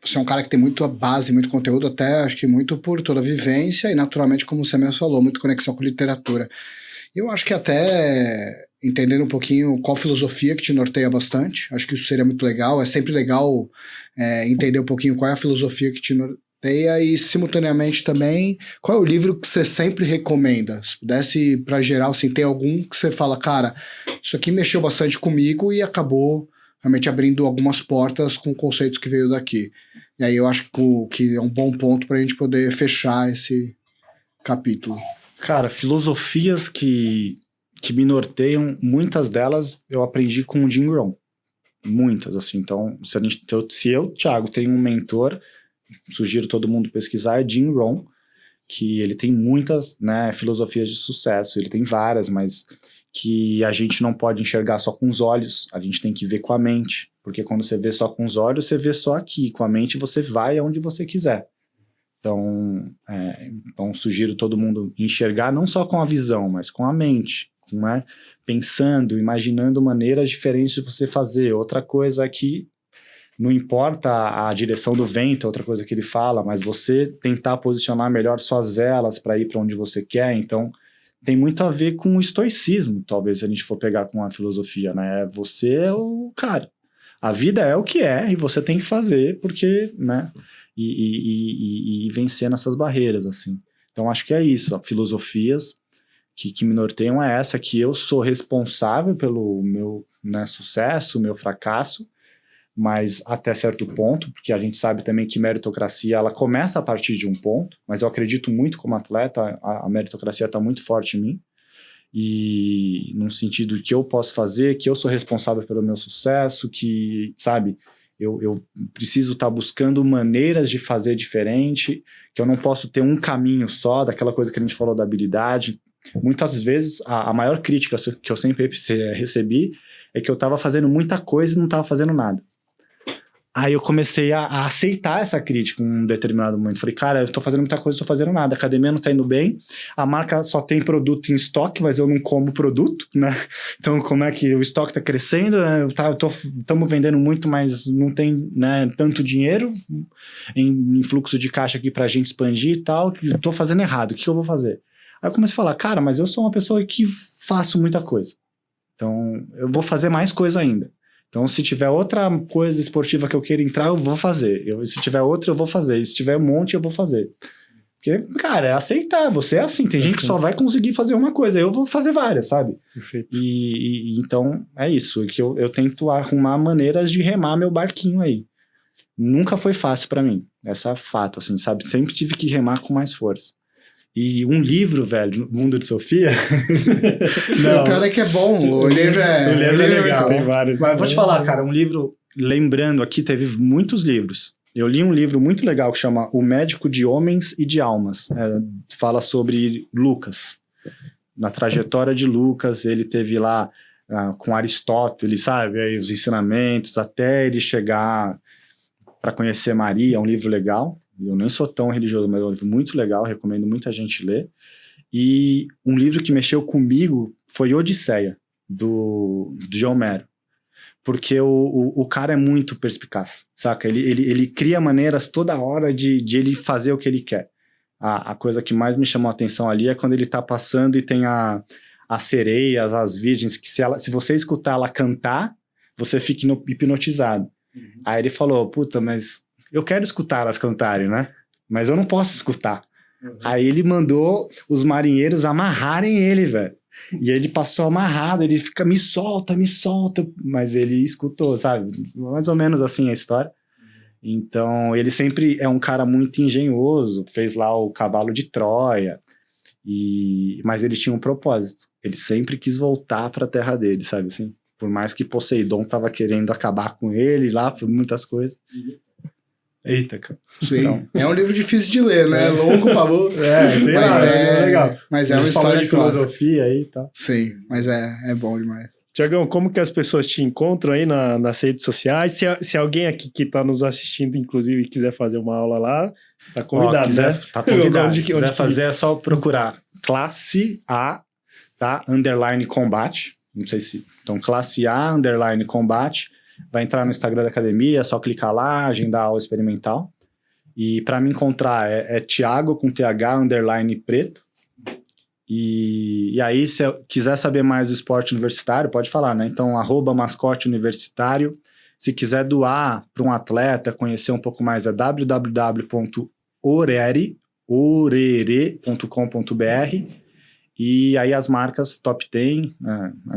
você é um cara que tem muita base, muito conteúdo, até acho que muito por toda a vivência e naturalmente, como você mesmo falou, muita conexão com literatura. Eu acho que até entender um pouquinho qual filosofia que te norteia bastante, acho que isso seria muito legal. É sempre legal entender um pouquinho qual é a filosofia que te norteia e, simultaneamente, também qual é o livro que você sempre recomenda. Se pudesse, para geral, assim, ter algum que você fala, cara, isso aqui mexeu bastante comigo e acabou realmente abrindo algumas portas com conceitos que veio daqui. E aí eu acho que é um bom ponto para a gente poder fechar esse capítulo. Cara, filosofias que me norteiam, muitas delas eu aprendi com o Jim Rohn. Muitas, assim. Então, se eu, Thiago, tenho um mentor, sugiro todo mundo pesquisar, é Jim Rohn, que ele tem muitas, né, filosofias de sucesso. Ele tem várias, mas que a gente não pode enxergar só com os olhos, a gente tem que ver com a mente. Porque quando você vê só com os olhos, você vê só aqui. Com a mente, você vai aonde você quiser. Então sugiro todo mundo enxergar não só com a visão, mas com a mente, pensando, imaginando maneiras diferentes de você fazer. Outra coisa que não importa a direção do vento, outra coisa que ele fala, mas você tentar posicionar melhor suas velas para ir para onde você quer. Então tem muito a ver com o estoicismo, talvez, se a gente for pegar com a filosofia, né? Você é o cara. A vida é o que é e você tem que fazer porque, né? E vencer nessas barreiras, assim. Então, acho que é isso. Filosofias que me norteiam é essa, que eu sou responsável pelo meu, né, sucesso, meu fracasso, mas até certo ponto, porque a gente sabe também que meritocracia, ela começa a partir de um ponto, mas eu acredito muito como atleta, a meritocracia está muito forte em mim, e num sentido que eu posso fazer, que eu sou responsável pelo meu sucesso, que, sabe... eu preciso estar buscando maneiras de fazer diferente, que eu não posso ter um caminho só, daquela coisa que a gente falou da habilidade. Muitas vezes, a maior crítica que eu sempre recebi é que eu estava fazendo muita coisa e não estava fazendo nada. Aí eu comecei a aceitar essa crítica em um determinado momento. Falei, cara, eu tô fazendo muita coisa, não tô fazendo nada. A academia não tá indo bem. A marca só tem produto em estoque, mas eu não como produto, né? Então, como é que o estoque tá crescendo? Né? Estamos vendendo muito, mas não tem, né, tanto dinheiro em fluxo de caixa aqui pra gente expandir e tal. Eu tô fazendo errado. O que eu vou fazer? Aí eu comecei a falar, cara, mas eu sou uma pessoa que faço muita coisa. Então, eu vou fazer mais coisa ainda. Então, se tiver outra coisa esportiva que eu queira entrar, eu vou fazer. Se tiver outra, eu vou fazer. E se tiver um monte, eu vou fazer. Porque, cara, é aceitar. Você é assim. Tem gente que só vai conseguir fazer uma coisa. Eu vou fazer várias, sabe? Perfeito. Então, é isso. Que eu tento arrumar maneiras de remar meu barquinho aí. Nunca foi fácil pra mim. Essa é fato, assim, sabe? Sempre tive que remar com mais força. E um livro, velho, Mundo de Sofia... Não. O cara é que é bom, o livro é... O livro é legal. Tem vários. Mas eu vou te falar, cara, um livro... Lembrando aqui, teve muitos livros. Eu li um livro muito legal que chama O Médico de Homens e de Almas. Fala sobre Lucas. Na trajetória de Lucas, ele teve lá com Aristóteles, sabe? Aí os ensinamentos, até ele chegar para conhecer Maria. É um livro legal. Eu nem sou tão religioso, mas é um livro muito legal, recomendo muita gente ler. E um livro que mexeu comigo foi Odisseia, de Homero. Porque o cara é muito perspicaz, saca? Ele cria maneiras toda hora de ele fazer o que ele quer. A coisa que mais me chamou a atenção ali é quando ele tá passando e tem as sereias, as virgens, que se você escutar ela cantar, você fica hipnotizado. Uhum. Aí ele falou, puta, mas... eu quero escutar elas cantarem, né? Mas eu não posso escutar. Uhum. Aí ele mandou os marinheiros amarrarem ele, velho. E ele passou amarrado, ele fica, me solta. Mas ele escutou, sabe? Mais ou menos assim a história. Então, ele sempre é um cara muito engenhoso. Fez lá o Cavalo de Troia. Mas ele tinha um propósito. Ele sempre quis voltar para a terra dele, sabe assim? Por mais que Poseidon tava querendo acabar com ele lá, por muitas coisas. Eita, cara. Sim. Então, é um livro difícil de ler, né? Longo, pavor. Sei lá, é legal. Mas é uma história de filosofia aí e tal. Sim, mas é bom demais. Tiagão, como que as pessoas te encontram aí nas redes sociais? Se alguém aqui que tá nos assistindo, inclusive, quiser fazer uma aula lá, tá convidado, né? Tá convidado. Se quiser fazer, é só procurar Classe A, tá? _ Combate. Não sei se... Então, Classe A, _ Combate. Vai entrar no Instagram da academia, é só clicar lá, agendar a aula experimental. E para me encontrar é Thiago com TH _preto. E aí, se eu quiser saber mais do esporte universitário, pode falar, né? Então, @mascote universitário. Se quiser doar para um atleta, conhecer um pouco mais, é www.orere.com.br. E aí as marcas top 10,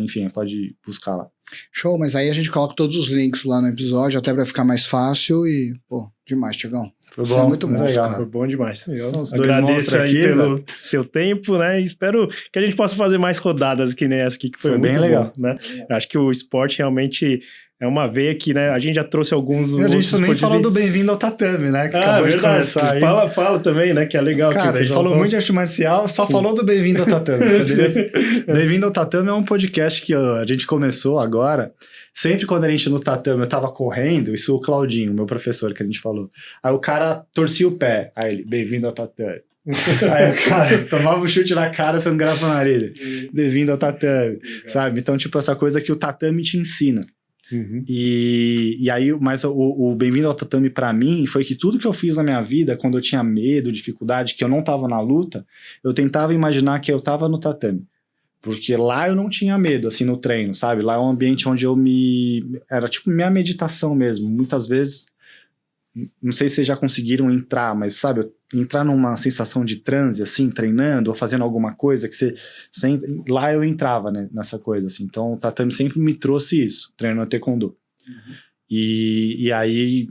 enfim, pode buscar lá. Show, mas aí a gente coloca todos os links lá no episódio, até pra ficar mais fácil e, pô, demais, Tiagão. Foi bom, muito bom, legal. cara. Foi bom demais. Eu São agradeço aí aqui, pelo seu tempo, né? E espero que a gente possa fazer mais rodadas que nem essa aqui, que foi muito bem legal. Bom, né? Acho que o esporte realmente é uma veia que, né? A gente já trouxe alguns... A gente também falou do Bem-vindo ao Tatame, né? Que acabou verdade. De começar aí. Fala também, né? Que é legal. Cara, a gente falou muito de arte marcial, só falou do Bem-vindo ao Tatame. Bem-vindo ao Tatame é um podcast que a gente começou agora. Sempre quando a gente no tatame, eu tava correndo, isso o Claudinho, meu professor, que a gente falou. Aí o cara torcia o pé. Aí ele, bem-vindo ao tatame. Aí o cara tomava um chute na cara, sangrava na orelha. Bem-vindo ao tatame, sabe? Então, tipo, essa coisa que o tatame te ensina. Uhum. E aí, mas o bem-vindo ao tatame pra mim foi que tudo que eu fiz na minha vida, quando eu tinha medo, dificuldade, que eu não tava na luta, eu tentava imaginar que eu tava no tatame. Porque lá eu não tinha medo, assim, no treino, sabe? Lá é um ambiente onde era tipo minha meditação mesmo. Muitas vezes, não sei se vocês já conseguiram entrar, mas sabe, entrar numa sensação de transe, assim, treinando ou fazendo alguma coisa que você lá eu entrava, né, nessa coisa, assim. Então o tatame sempre me trouxe isso, treinando taekwondo. Uhum. E aí,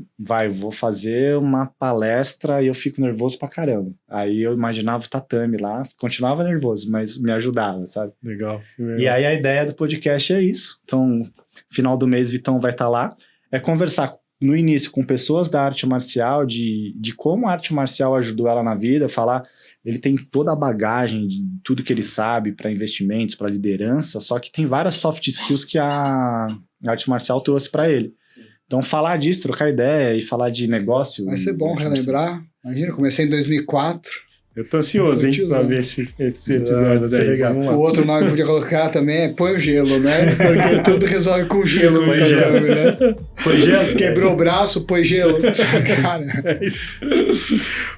vou fazer uma palestra e eu fico nervoso pra caramba. Aí eu imaginava o tatame lá, continuava nervoso, mas me ajudava, sabe? Legal. E aí a ideia do podcast é isso. Então, final do mês, Vitão vai estar lá. É conversar no início com pessoas da arte marcial, de como a arte marcial ajudou ela na vida, falar, ele tem toda a bagagem de tudo que ele sabe para investimentos, para liderança, só que tem várias soft skills que a arte marcial trouxe para ele. Sim. Então falar disso, trocar ideia e falar de negócio... Vai ser bom relembrar. Imagina, comecei em 2004... Eu tô ansioso, hein, pra ver esse episódio daí. Legal. O outro nome que podia colocar também é Põe o Gelo, né? Porque tudo resolve com gelo no tatame, né? Põe gelo. Quebrou o braço, põe gelo. Cara. É isso.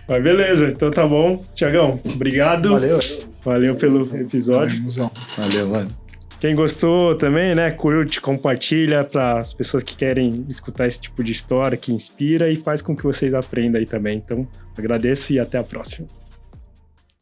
Mas beleza, então tá bom. Tiagão, obrigado. Valeu pelo episódio. Valeu, mano. Quem gostou também, né, curte, compartilha para as pessoas que querem escutar esse tipo de história que inspira e faz com que vocês aprendam aí também. Então, agradeço e até a próxima.